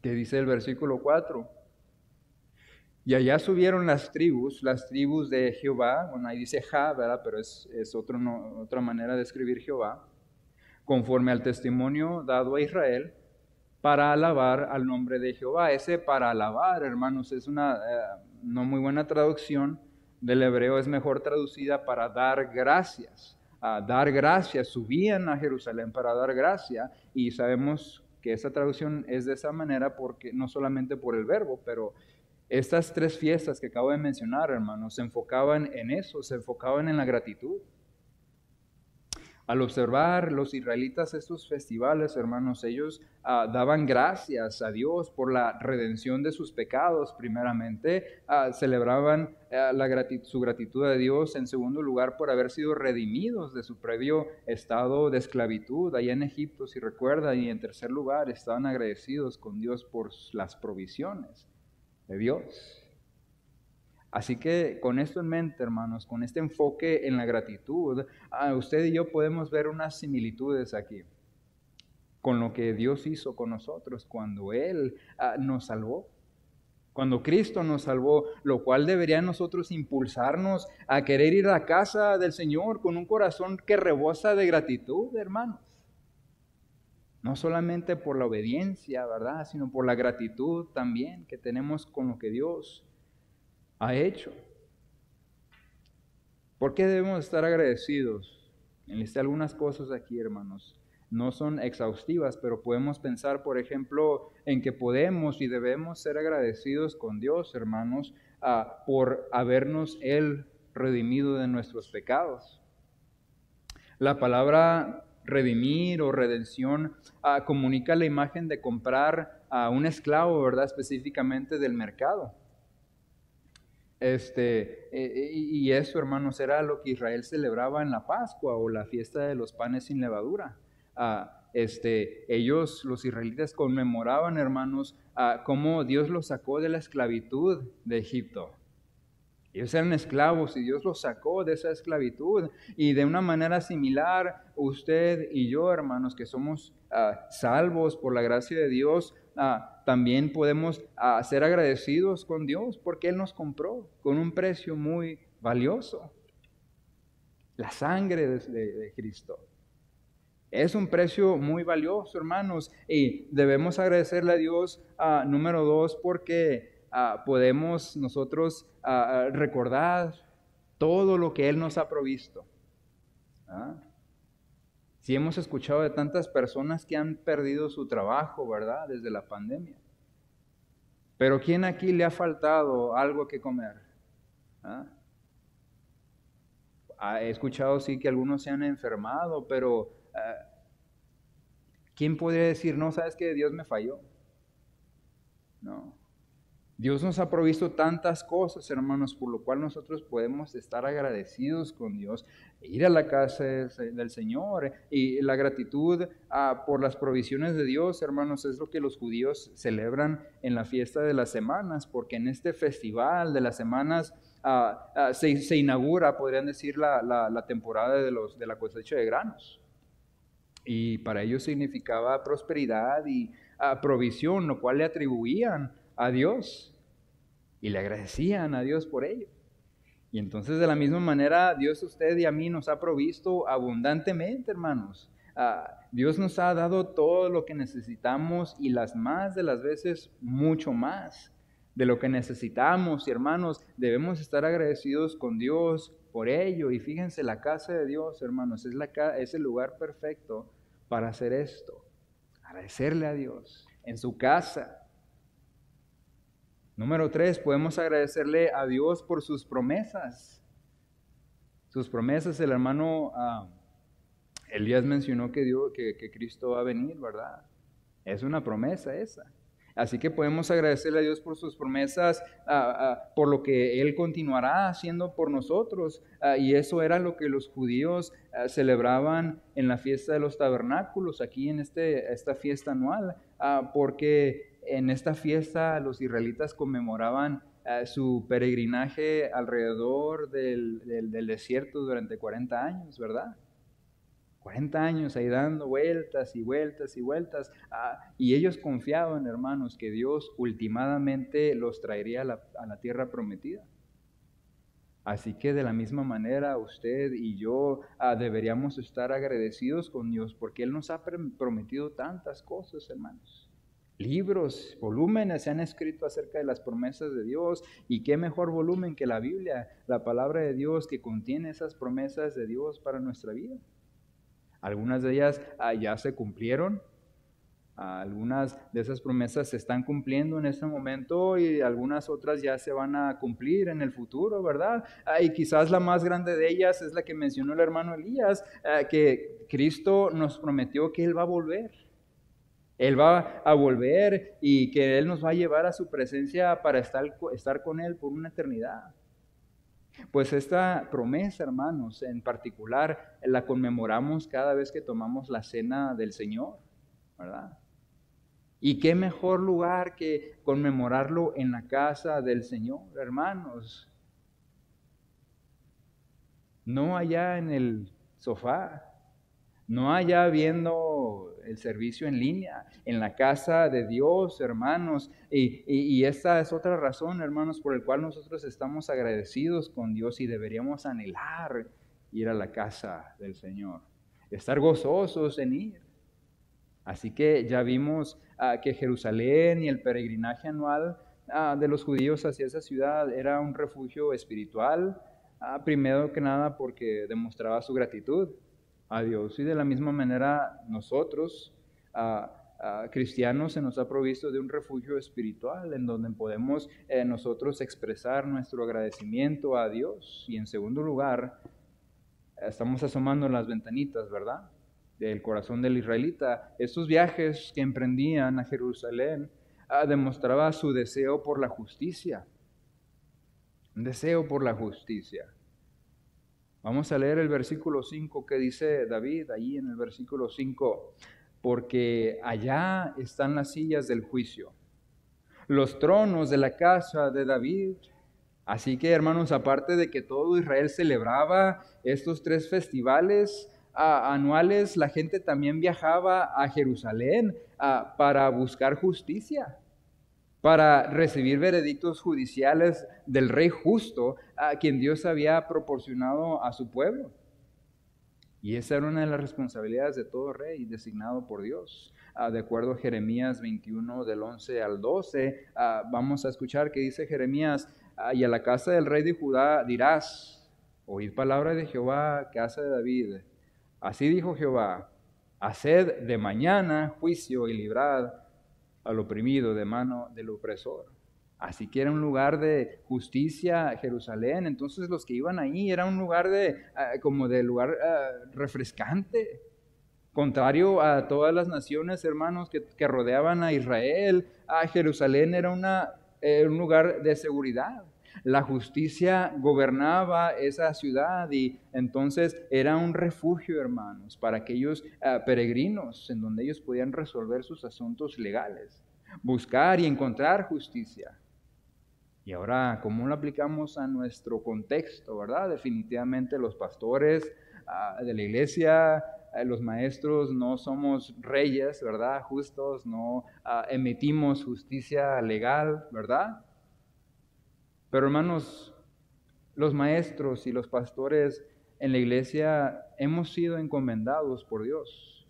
Que dice el versículo 4. Y allá subieron las tribus de Jehová. Bueno, ahí dice Ja, ¿verdad? Pero es otra manera de escribir Jehová. Conforme al testimonio dado a Israel, para alabar al nombre de Jehová. Ese para alabar, hermanos, es una no muy buena traducción del hebreo, es mejor traducida para dar gracias. Dar gracias, subían a Jerusalén para dar gracia, y sabemos que esa traducción es de esa manera porque no solamente por el verbo, pero estas tres fiestas que acabo de mencionar, hermanos, se enfocaban en eso, se enfocaban en la gratitud. Al observar los israelitas estos festivales, hermanos, ellos daban gracias a Dios por la redención de sus pecados, primeramente. Celebraban su gratitud a Dios, en segundo lugar, por haber sido redimidos de su previo estado de esclavitud allá en Egipto, si recuerdan, y en tercer lugar, estaban agradecidos con Dios por las provisiones de Dios. Así que con esto en mente, hermanos, con este enfoque en la gratitud, usted y yo podemos ver unas similitudes aquí con lo que Dios hizo con nosotros cuando Él nos salvó. Cuando Cristo nos salvó, lo cual debería nosotros impulsarnos a querer ir a la casa del Señor con un corazón que rebosa de gratitud, hermanos. No solamente por la obediencia, ¿verdad?, sino por la gratitud también que tenemos con lo que Dios ha hecho. ¿Por qué debemos estar agradecidos? Enlisté algunas cosas aquí, hermanos. No son exhaustivas, pero podemos pensar, por ejemplo, en que podemos y debemos ser agradecidos con Dios, hermanos, por habernos Él redimido de nuestros pecados. La palabra redimir o redención comunica la imagen de comprar a un esclavo, ¿verdad?, específicamente del mercado. Y eso, hermanos, era lo que Israel celebraba en la Pascua o la fiesta de los panes sin levadura. Ellos, los israelitas, conmemoraban, hermanos, cómo Dios los sacó de la esclavitud de Egipto. Ellos eran esclavos y Dios los sacó de esa esclavitud. Y de una manera similar, usted y yo, hermanos, que somos salvos por la gracia de Dios, también podemos ser agradecidos con Dios porque Él nos compró con un precio muy valioso. La sangre de Cristo. Es un precio muy valioso, hermanos, y debemos agradecerle a Dios, número 2, porque podemos nosotros recordar todo lo que Él nos ha provisto. Si hemos escuchado de tantas personas que han perdido su trabajo, ¿verdad?, desde la pandemia. Pero ¿quién aquí le ha faltado algo que comer? He escuchado, sí, que algunos se han enfermado, pero ¿quién podría decir, no, sabes que Dios me falló? No. Dios nos ha provisto tantas cosas, hermanos, por lo cual nosotros podemos estar agradecidos con Dios, ir a la casa del Señor. Y la gratitud por las provisiones de Dios, hermanos, es lo que los judíos celebran en la fiesta de las semanas, porque en este festival de las semanas se inaugura, podrían decir, la temporada de la cosecha de granos. Y para ellos significaba prosperidad y provisión, lo cual le atribuían a Dios y le agradecían a Dios por ello. Y entonces, de la misma manera, Dios a usted y a mí nos ha provisto abundantemente, hermanos. Dios nos ha dado todo lo que necesitamos y las más de las veces mucho más de lo que necesitamos. Y hermanos, debemos estar agradecidos con Dios por ello. Y fíjense, la casa de Dios, hermanos, es el lugar perfecto para hacer esto. Agradecerle a Dios. en su casa. Número 3, podemos agradecerle a Dios por sus promesas. Sus promesas, el hermano Elías mencionó que Cristo va a venir, ¿verdad? Es una promesa esa. Así que podemos agradecerle a Dios por sus promesas, por lo que Él continuará haciendo por nosotros. Y eso era lo que los judíos celebraban en la fiesta de los tabernáculos, aquí en esta fiesta anual, porque en esta fiesta los israelitas conmemoraban su peregrinaje alrededor del desierto durante 40 años, ¿verdad? 40 años ahí dando vueltas y vueltas y vueltas. Y ellos confiaban, hermanos, que Dios ultimadamente los traería a la tierra prometida. Así que de la misma manera usted y yo deberíamos estar agradecidos con Dios porque Él nos ha prometido tantas cosas, hermanos. Libros, volúmenes se han escrito acerca de las promesas de Dios, y qué mejor volumen que la Biblia, la palabra de Dios que contiene esas promesas de Dios para nuestra vida. Algunas de ellas ya se cumplieron, algunas de esas promesas se están cumpliendo en este momento y algunas otras ya se van a cumplir en el futuro, ¿verdad? Y quizás la más grande de ellas es la que mencionó el hermano Elías, que Cristo nos prometió que Él va a volver. Él va a volver y que Él nos va a llevar a su presencia para estar con Él por una eternidad. Pues esta promesa, hermanos, en particular, la conmemoramos cada vez que tomamos la cena del Señor, ¿verdad? Y qué mejor lugar que conmemorarlo en la casa del Señor, hermanos. No allá en el sofá, no allá viendo el servicio en línea, en la casa de Dios, hermanos. Y esta es otra razón, hermanos, por el cual nosotros estamos agradecidos con Dios y deberíamos anhelar ir a la casa del Señor, estar gozosos en ir. Así que ya vimos que Jerusalén y el peregrinaje anual de los judíos hacia esa ciudad era un refugio espiritual, primero que nada porque demostraba su gratitud a Dios, y de la misma manera nosotros, cristianos, se nos ha provisto de un refugio espiritual en donde podemos nosotros expresar nuestro agradecimiento a Dios. Y en segundo lugar, estamos asomando las ventanitas, ¿verdad?, del corazón del israelita. Estos viajes que emprendían a Jerusalén demostraba su deseo por la justicia, un deseo por la justicia. Vamos a leer el versículo 5 que dice David, ahí en el versículo 5, porque allá están las sillas del juicio, los tronos de la casa de David. Así que, hermanos, aparte de que todo Israel celebraba estos 3 festivales anuales, la gente también viajaba a Jerusalén para buscar justicia, para recibir veredictos judiciales del Rey justo, a quien Dios había proporcionado a su pueblo. Y esa era una de las responsabilidades de todo rey designado por Dios. De acuerdo a Jeremías 21, del 11 al 12, vamos a escuchar que dice Jeremías, y a la casa del rey de Judá dirás, oíd palabra de Jehová, casa de David. Así dijo Jehová, haced de mañana juicio y librad al oprimido de mano del opresor. Así que era un lugar de justicia Jerusalén. Entonces los que iban ahí era un lugar como de lugar refrescante, contrario a todas las naciones, hermanos, que rodeaban a Israel. Jerusalén era un lugar de seguridad. La justicia gobernaba esa ciudad y entonces era un refugio, hermanos, para aquellos peregrinos en donde ellos podían resolver sus asuntos legales, buscar y encontrar justicia. Y ahora, ¿cómo lo aplicamos a nuestro contexto, verdad? Definitivamente los pastores de la iglesia, los maestros, no somos reyes, ¿verdad? Justos, no emitimos justicia legal, ¿verdad? Pero hermanos, los maestros y los pastores en la iglesia hemos sido encomendados por Dios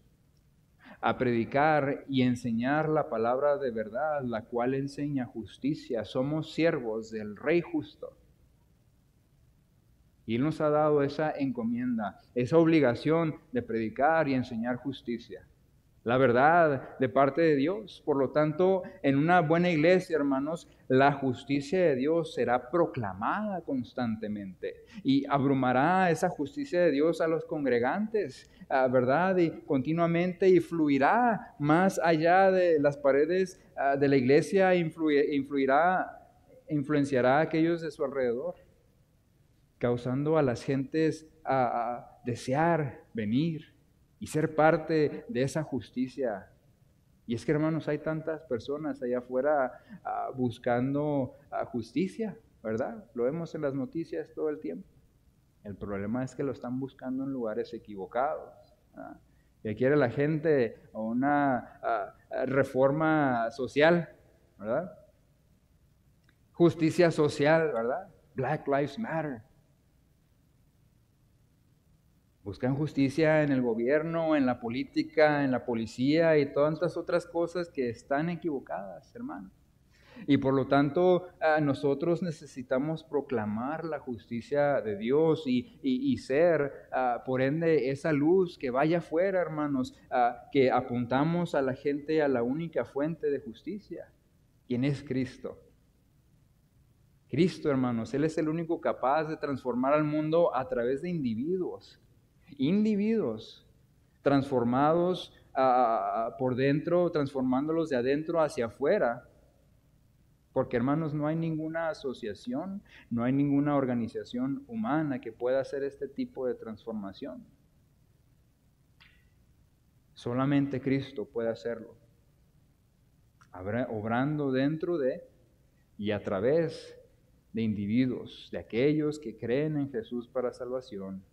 a predicar y enseñar la palabra de verdad, la cual enseña justicia. Somos siervos del Rey justo. Y Él nos ha dado esa encomienda, esa obligación de predicar y enseñar justicia. la verdad de parte de Dios. Por lo tanto, en una buena iglesia, hermanos, la justicia de Dios será proclamada constantemente y abrumará esa justicia de Dios a los congregantes, ¿verdad? Y continuamente, y fluirá más allá de las paredes de la iglesia, influenciará a aquellos de su alrededor, causando a las gentes a desear venir y ser parte de esa justicia. Y es que, hermanos, hay tantas personas allá afuera buscando justicia, ¿verdad? Lo vemos en las noticias todo el tiempo. El problema es que lo están buscando en lugares equivocados, ¿verdad? Y quiere la gente una reforma social, ¿verdad? Justicia social, ¿verdad? Black Lives Matter. Buscan justicia en el gobierno, en la política, en la policía y tantas otras cosas que están equivocadas, hermano. Y por lo tanto, nosotros necesitamos proclamar la justicia de Dios y ser, por ende, esa luz que vaya afuera, hermanos, que apuntamos a la gente a la única fuente de justicia, quien es Cristo. Cristo, hermanos, Él es el único capaz de transformar al mundo a través de individuos transformados por dentro, transformándolos de adentro hacia afuera. Porque, hermanos, no hay ninguna asociación, no hay ninguna organización humana que pueda hacer este tipo de transformación. Solamente Cristo puede hacerlo, obrando dentro de y a través de individuos, de aquellos que creen en Jesús para salvación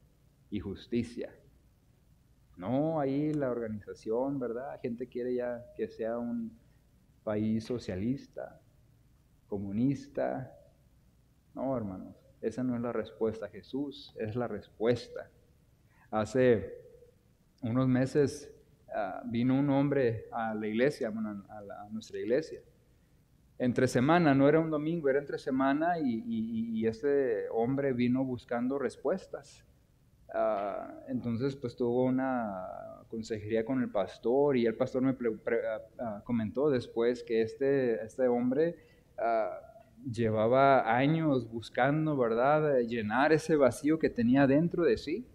y justicia. No ahí la organización, ¿verdad? Gente quiere ya que sea un país socialista, comunista. No, hermanos, esa no es la respuesta. Jesús es la respuesta. Hace unos meses vino un hombre a la iglesia, a nuestra iglesia. Entre semana, no era un domingo, era entre semana, y ese hombre vino buscando respuestas. Entonces pues tuvo una consejería con el pastor, y el pastor me comentó después que este hombre llevaba años buscando, ¿verdad?, llenar ese vacío que tenía dentro de sí.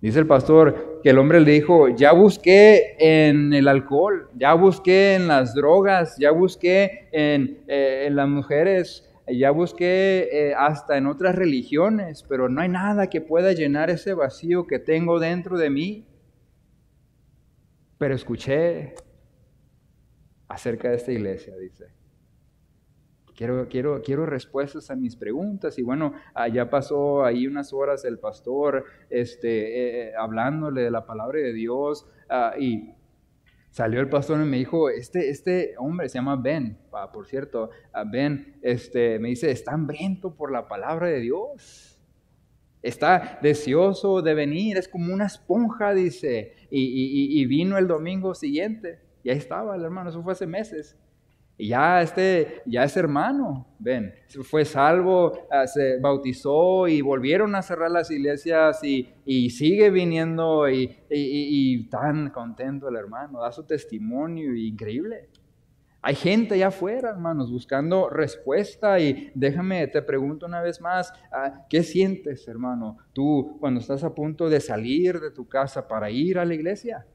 Dice el pastor que el hombre le dijo: ya busqué en el alcohol, ya busqué en las drogas, ya busqué en las mujeres, ya busqué hasta en otras religiones, pero no hay nada que pueda llenar ese vacío que tengo dentro de mí. Pero escuché acerca de esta iglesia, dice. Quiero respuestas a mis preguntas. Y bueno, ya pasó ahí unas horas el pastor hablándole de la palabra de Dios, y salió el pastor y me dijo: este hombre se llama Ben, por cierto, Ben, me dice, está hambriento por la palabra de Dios, está deseoso de venir, es como una esponja, dice, y vino el domingo siguiente, y ahí estaba el hermano. Eso fue hace meses. Y ya es hermano, ven, fue salvo, se bautizó, y volvieron a cerrar las iglesias, y sigue viniendo, y tan contento el hermano, da su testimonio, increíble. Hay gente allá afuera, hermanos, buscando respuesta, y déjame, te pregunto una vez más, ¿qué sientes, hermano, tú cuando estás a punto de salir de tu casa para ir a la iglesia?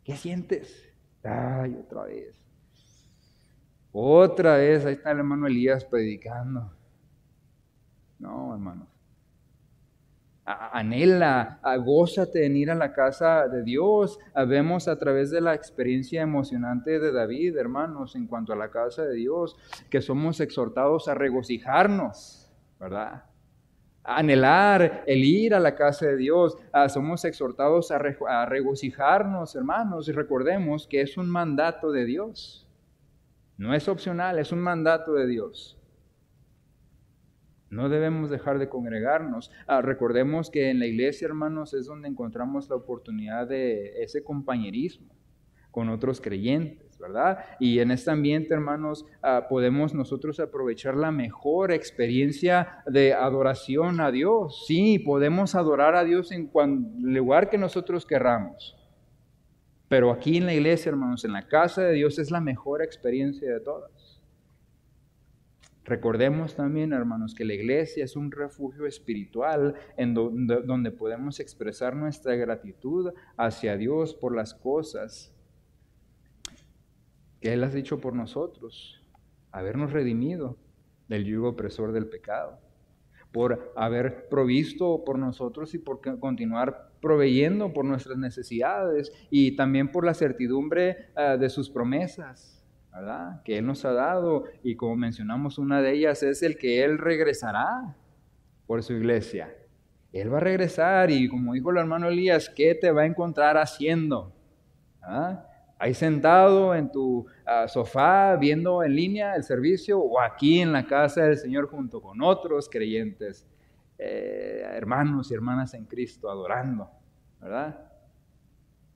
¿Qué sientes? Ay, otra vez, ahí está el hermano Elías predicando. No, hermanos. Anhela, gózate en ir a la casa de Dios. Vemos a través de la experiencia emocionante de David, hermanos, en cuanto a la casa de Dios, que somos exhortados a regocijarnos, ¿verdad? A anhelar el ir a la casa de Dios. Somos exhortados a regocijarnos, hermanos, y recordemos que es un mandato de Dios. No es opcional, es un mandato de Dios. No debemos dejar de congregarnos. Recordemos que en la iglesia, hermanos, es donde encontramos la oportunidad de ese compañerismo con otros creyentes, ¿verdad? Y en este ambiente, hermanos, podemos nosotros aprovechar la mejor experiencia de adoración a Dios. Sí, podemos adorar a Dios en el lugar que nosotros querramos. Pero aquí en la iglesia, hermanos, en la casa de Dios es la mejor experiencia de todas. Recordemos también, hermanos, que la iglesia es un refugio espiritual en donde podemos expresar nuestra gratitud hacia Dios por las cosas que Él ha hecho por nosotros, habernos redimido del yugo opresor del pecado, por haber provisto por nosotros y por continuar proveyendo por nuestras necesidades y también por la certidumbre de sus promesas, ¿verdad? Que Él nos ha dado, y como mencionamos, una de ellas es el que Él regresará por su iglesia. Él va a regresar y, como dijo el hermano Elías, ¿qué te va a encontrar haciendo? ¿Ah? Ahí sentado en tu sofá viendo en línea el servicio, o aquí en la casa del Señor junto con otros creyentes, hermanos y hermanas en Cristo adorando, ¿verdad?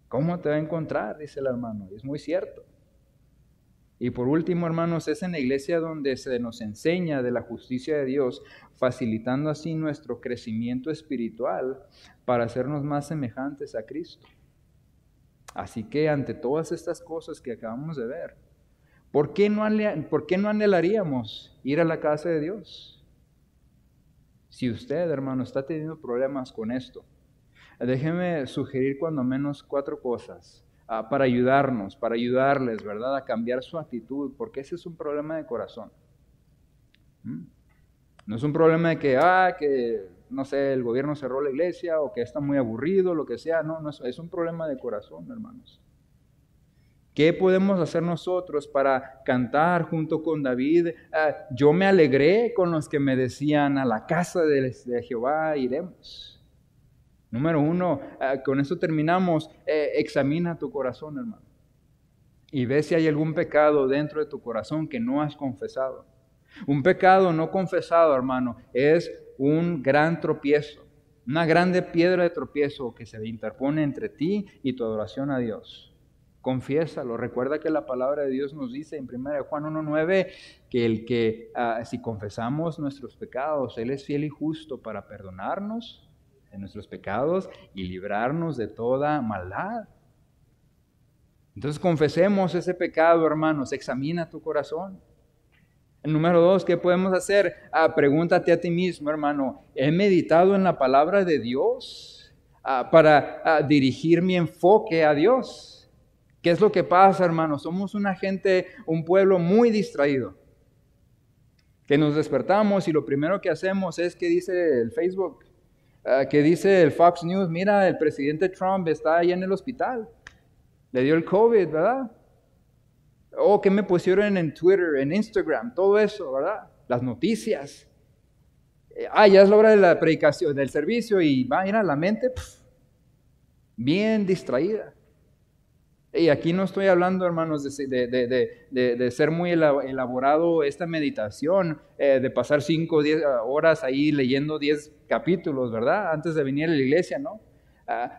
¿Cómo te va a encontrar? Dice el hermano, y es muy cierto. Y por último, hermanos, es en la iglesia donde se nos enseña de la justicia de Dios, facilitando así nuestro crecimiento espiritual para hacernos más semejantes a Cristo. Así que ante todas estas cosas que acabamos de ver, ¿por qué no anhelaríamos ir a la casa de Dios? Si usted, hermano, está teniendo problemas con esto, déjeme sugerir cuando menos 4 cosas para ayudarles, ¿verdad?, a cambiar su actitud, porque ese es un problema de corazón. No es un problema de que no sé, el gobierno cerró la iglesia o que está muy aburrido, lo que sea. No, es un problema de corazón, hermanos. ¿Qué podemos hacer nosotros para cantar junto con David? Yo me alegré con los que me decían, a la casa de Jehová iremos. Número 1, con eso terminamos. Examina tu corazón, hermano, y ve si hay algún pecado dentro de tu corazón que no has confesado. Un pecado no confesado, hermano, es un gran tropiezo, una grande piedra de tropiezo que se interpone entre ti y tu adoración a Dios. Confiésalo. Recuerda que la palabra de Dios nos dice en 1 Juan 1:9 que si confesamos nuestros pecados, Él es fiel y justo para perdonarnos de nuestros pecados y librarnos de toda maldad. Entonces confesemos ese pecado, hermanos. Examina tu corazón. El número 2, ¿qué podemos hacer? Pregúntate a ti mismo, hermano, ¿he meditado en la palabra de Dios para dirigir mi enfoque a Dios? ¿Qué es lo que pasa, hermano? Somos un pueblo muy distraído, que nos despertamos y lo primero que hacemos es, ¿qué dice el Facebook? ¿Qué dice el Fox News? Mira, el presidente Trump está allá en el hospital, le dio el COVID, ¿verdad? Oh, ¿qué me pusieron en Twitter, en Instagram? Todo eso, ¿verdad? Las noticias. Ya es la hora de la predicación, del servicio, y va a ir a la mente bien distraída. Y aquí no estoy hablando, hermanos, de ser muy elaborado esta meditación, de pasar 5 o 10 horas ahí leyendo 10 capítulos, ¿verdad? Antes de venir a la iglesia, ¿no?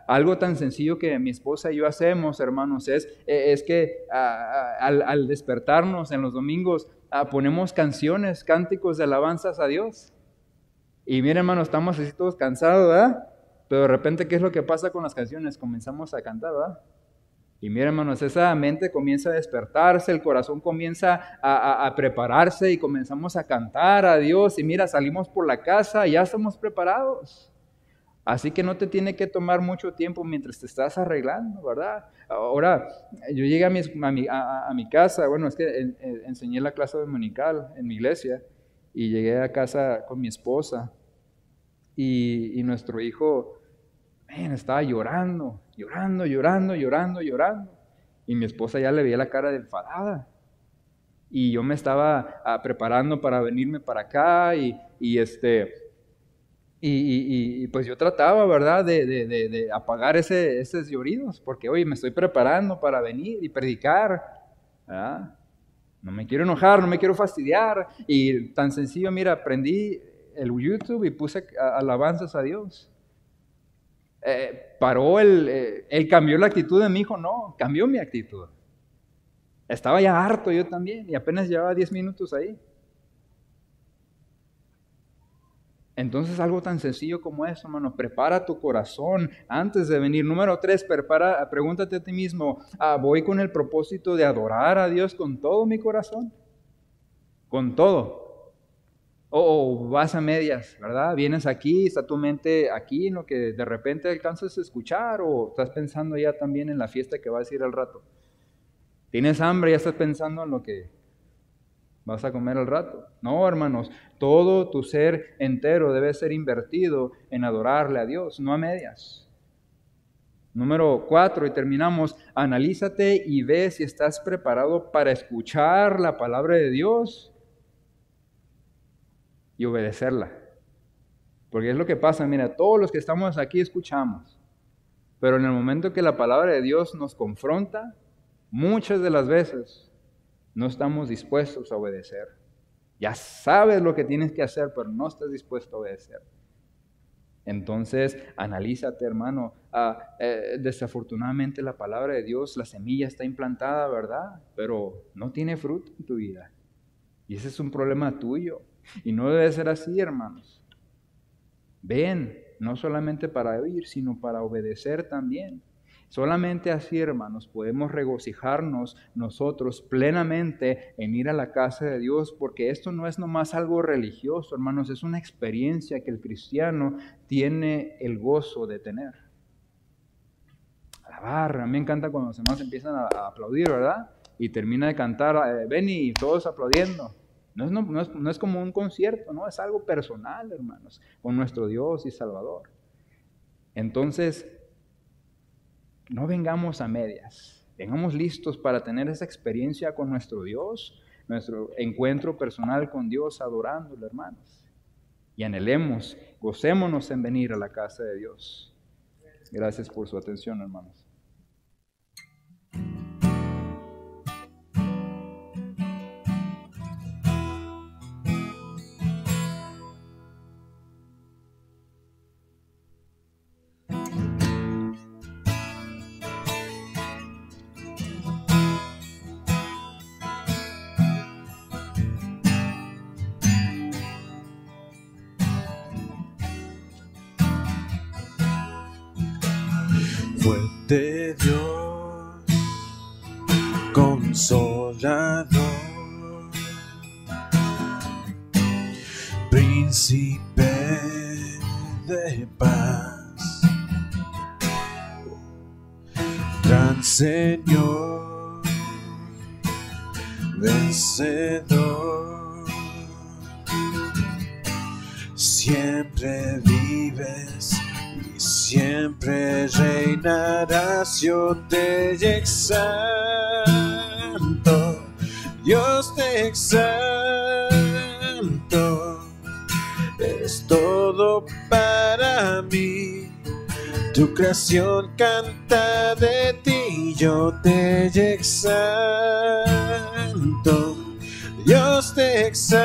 Algo tan sencillo que mi esposa y yo hacemos, hermanos, es que al despertarnos en los domingos ponemos canciones, cánticos de alabanzas a Dios. Y miren, hermanos, estamos así todos cansados, ¿verdad? Pero de repente, ¿qué es lo que pasa con las canciones? Comenzamos a cantar, ¿verdad? Y miren, hermanos, esa mente comienza a despertarse, el corazón comienza a prepararse y comenzamos a cantar a Dios. Y mira, salimos por la casa y ya estamos preparados. Así que no te tiene que tomar mucho tiempo mientras te estás arreglando, ¿verdad? Ahora, yo llegué a mi casa, bueno, es que enseñé la clase dominical en mi iglesia y llegué a casa con mi esposa y nuestro hijo estaba llorando. Y mi esposa ya le veía la cara de enfadada. Y yo me estaba preparando para venirme para acá y pues yo trataba, ¿verdad?, de apagar esos lloridos, porque oye, me estoy preparando para venir y predicar, ¿verdad? No me quiero enojar, no me quiero fastidiar. Y tan sencillo, mira, prendí el YouTube y puse alabanzas a Dios. Él cambió la actitud de mi hijo, no, cambió mi actitud. Estaba ya harto yo también y apenas llevaba 10 minutos ahí. Entonces algo tan sencillo como eso, hermano, prepara tu corazón antes de venir. Número 3, pregúntate a ti mismo, ¿voy con el propósito de adorar a Dios con todo mi corazón? Con todo. O vas a medias, ¿verdad? Vienes aquí, está tu mente aquí en lo que de repente alcanzas a escuchar, o estás pensando ya también en la fiesta que vas a ir al rato. Tienes hambre, ya estás pensando en lo que vas a comer al rato. No, hermanos, todo tu ser entero debe ser invertido en adorarle a Dios, no a medias. Número 4, y terminamos, analízate y ve si estás preparado para escuchar la palabra de Dios y obedecerla. Porque es lo que pasa, mira, todos los que estamos aquí escuchamos, pero en el momento que la palabra de Dios nos confronta, muchas de las veces no estamos dispuestos a obedecer. Ya sabes lo que tienes que hacer, pero no estás dispuesto a obedecer. Entonces, analízate, hermano. Desafortunadamente la palabra de Dios, la semilla está implantada, ¿verdad? Pero no tiene fruto en tu vida. Y ese es un problema tuyo. Y no debe ser así, hermanos. Ven, no solamente para oír, sino para obedecer también. Solamente así, hermanos, podemos regocijarnos nosotros plenamente en ir a la casa de Dios, porque esto no es nomás algo religioso, hermanos, es una experiencia que el cristiano tiene el gozo de tener. Alabar, a mí me encanta cuando los hermanos empiezan a aplaudir, ¿verdad? Y termina de cantar, ven y todos aplaudiendo. No es como un concierto, ¿no? Es algo personal, hermanos, con nuestro Dios y Salvador. Entonces, no vengamos a medias, vengamos listos para tener esa experiencia con nuestro Dios, nuestro encuentro personal con Dios, adorándolo, hermanos. Y anhelemos, gocémonos en venir a la casa de Dios. Gracias por su atención, hermanos. Fuerte Dios, consolador, príncipe de paz, gran Señor, vencedor, siempre vives y siempre reinarás. Yo te exalto, Dios te exalto, eres todo para mí, tu creación canta de ti. Yo te exalto, Dios te exalto,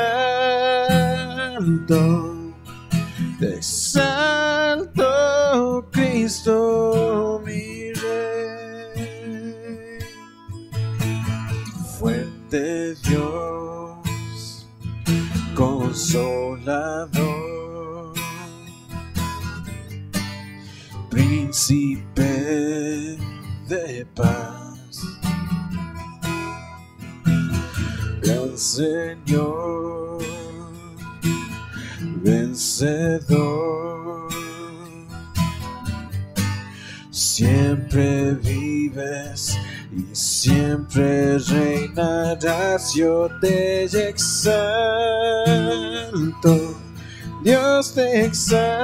te exalto, Cristo mi Rey. Fuerte Dios, consolador, príncipe de paz, gran Señor, vencedor, siempre vives y siempre reinarás. Yo te exalto, Dios te exalto,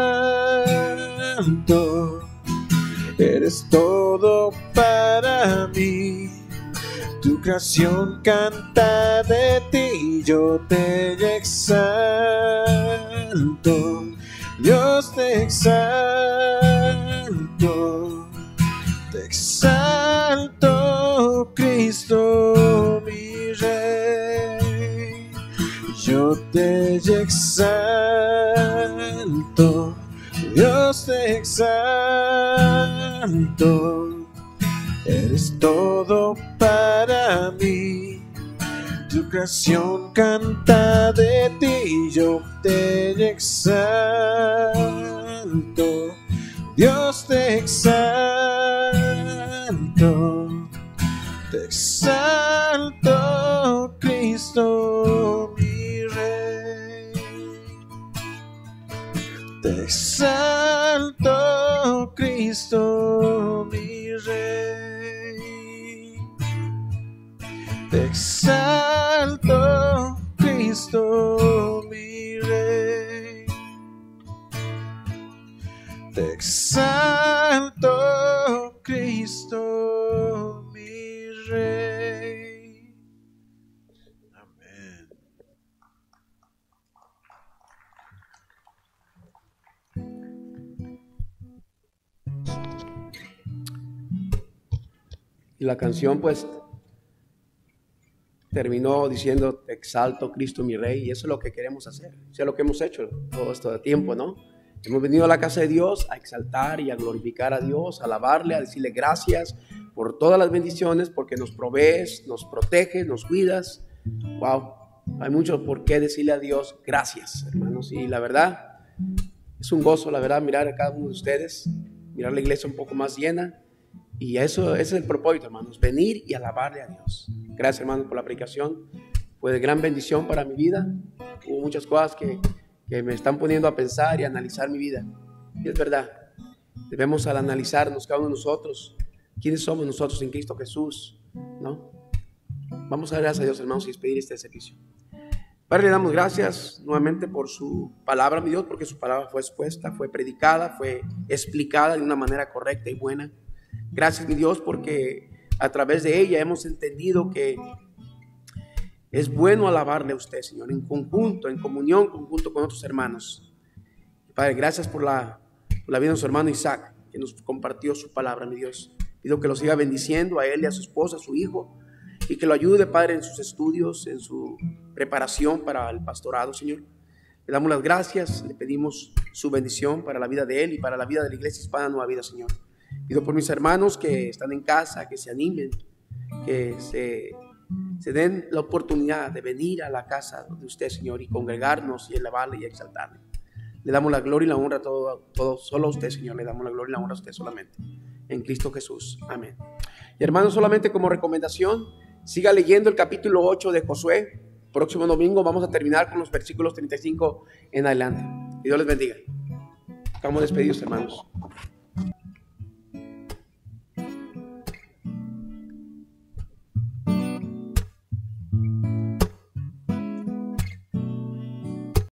eres todo para mí, tu creación canta de ti. Yo te exalto, Dios te exalto, te exalto, Cristo mi Rey. Yo te exalto, Dios te exalto, eres todo para mí, Tu creación canta de ti, yo te exalto. Dios, te exalto. Te exalto, Cristo, mi Rey. Te exalto, Cristo, mi Rey. Te exalto, Cristo, mi Rey. Te exalto, Cristo, mi Rey. Amén. Y la canción pues terminó diciendo: te exalto, Cristo mi Rey. Y eso es lo que queremos hacer, eso es lo que hemos hecho todo este tiempo, ¿no? Hemos venido a la casa de Dios a exaltar y a glorificar a Dios, a alabarle, a decirle gracias por todas las bendiciones, porque nos provees, nos proteges, nos cuidas. Wow, hay mucho por qué decirle a Dios gracias, hermanos. Y la verdad, es un gozo, la verdad, mirar a cada uno de ustedes, mirar la iglesia un poco más llena. Y eso, ese es el propósito, hermanos, venir y alabarle a Dios. Gracias, hermanos, por la predicación. Fue de gran bendición para mi vida. Hubo muchas cosas que me están poniendo a pensar y a analizar mi vida. Y es verdad, debemos al analizarnos cada uno de nosotros, quiénes somos nosotros en Cristo Jesús, ¿no? Vamos a dar gracias a Dios, hermanos, y despedir este servicio. Padre, le damos gracias nuevamente por su palabra, mi Dios, porque su palabra fue expuesta, fue predicada, fue explicada de una manera correcta y buena. Gracias, mi Dios, porque a través de ella hemos entendido que es bueno alabarle a usted, Señor, en conjunto, en comunión, conjunto con otros hermanos. Padre, gracias por la vida de nuestro hermano Isaac, que nos compartió su palabra, mi Dios. Pido que lo siga bendiciendo a él y a su esposa, a su hijo, y que lo ayude, Padre, en sus estudios, en su preparación para el pastorado, Señor. Le damos las gracias, le pedimos su bendición para la vida de él y para la vida de la Iglesia Hispana Nueva Vida, Señor. Pido por mis hermanos que están en casa, que se animen, que se den la oportunidad de venir a la casa de usted, Señor, y congregarnos y alabarle y exaltarle. Le damos la gloria y la honra a todo, solo a usted, Señor. Le damos la gloria y la honra a usted solamente, en Cristo Jesús. Amén. Y hermanos, solamente como recomendación, siga leyendo el capítulo 8 de Josué. Próximo domingo vamos a terminar con los versículos 35 en adelante. Que Dios les bendiga. Estamos despedidos, hermanos.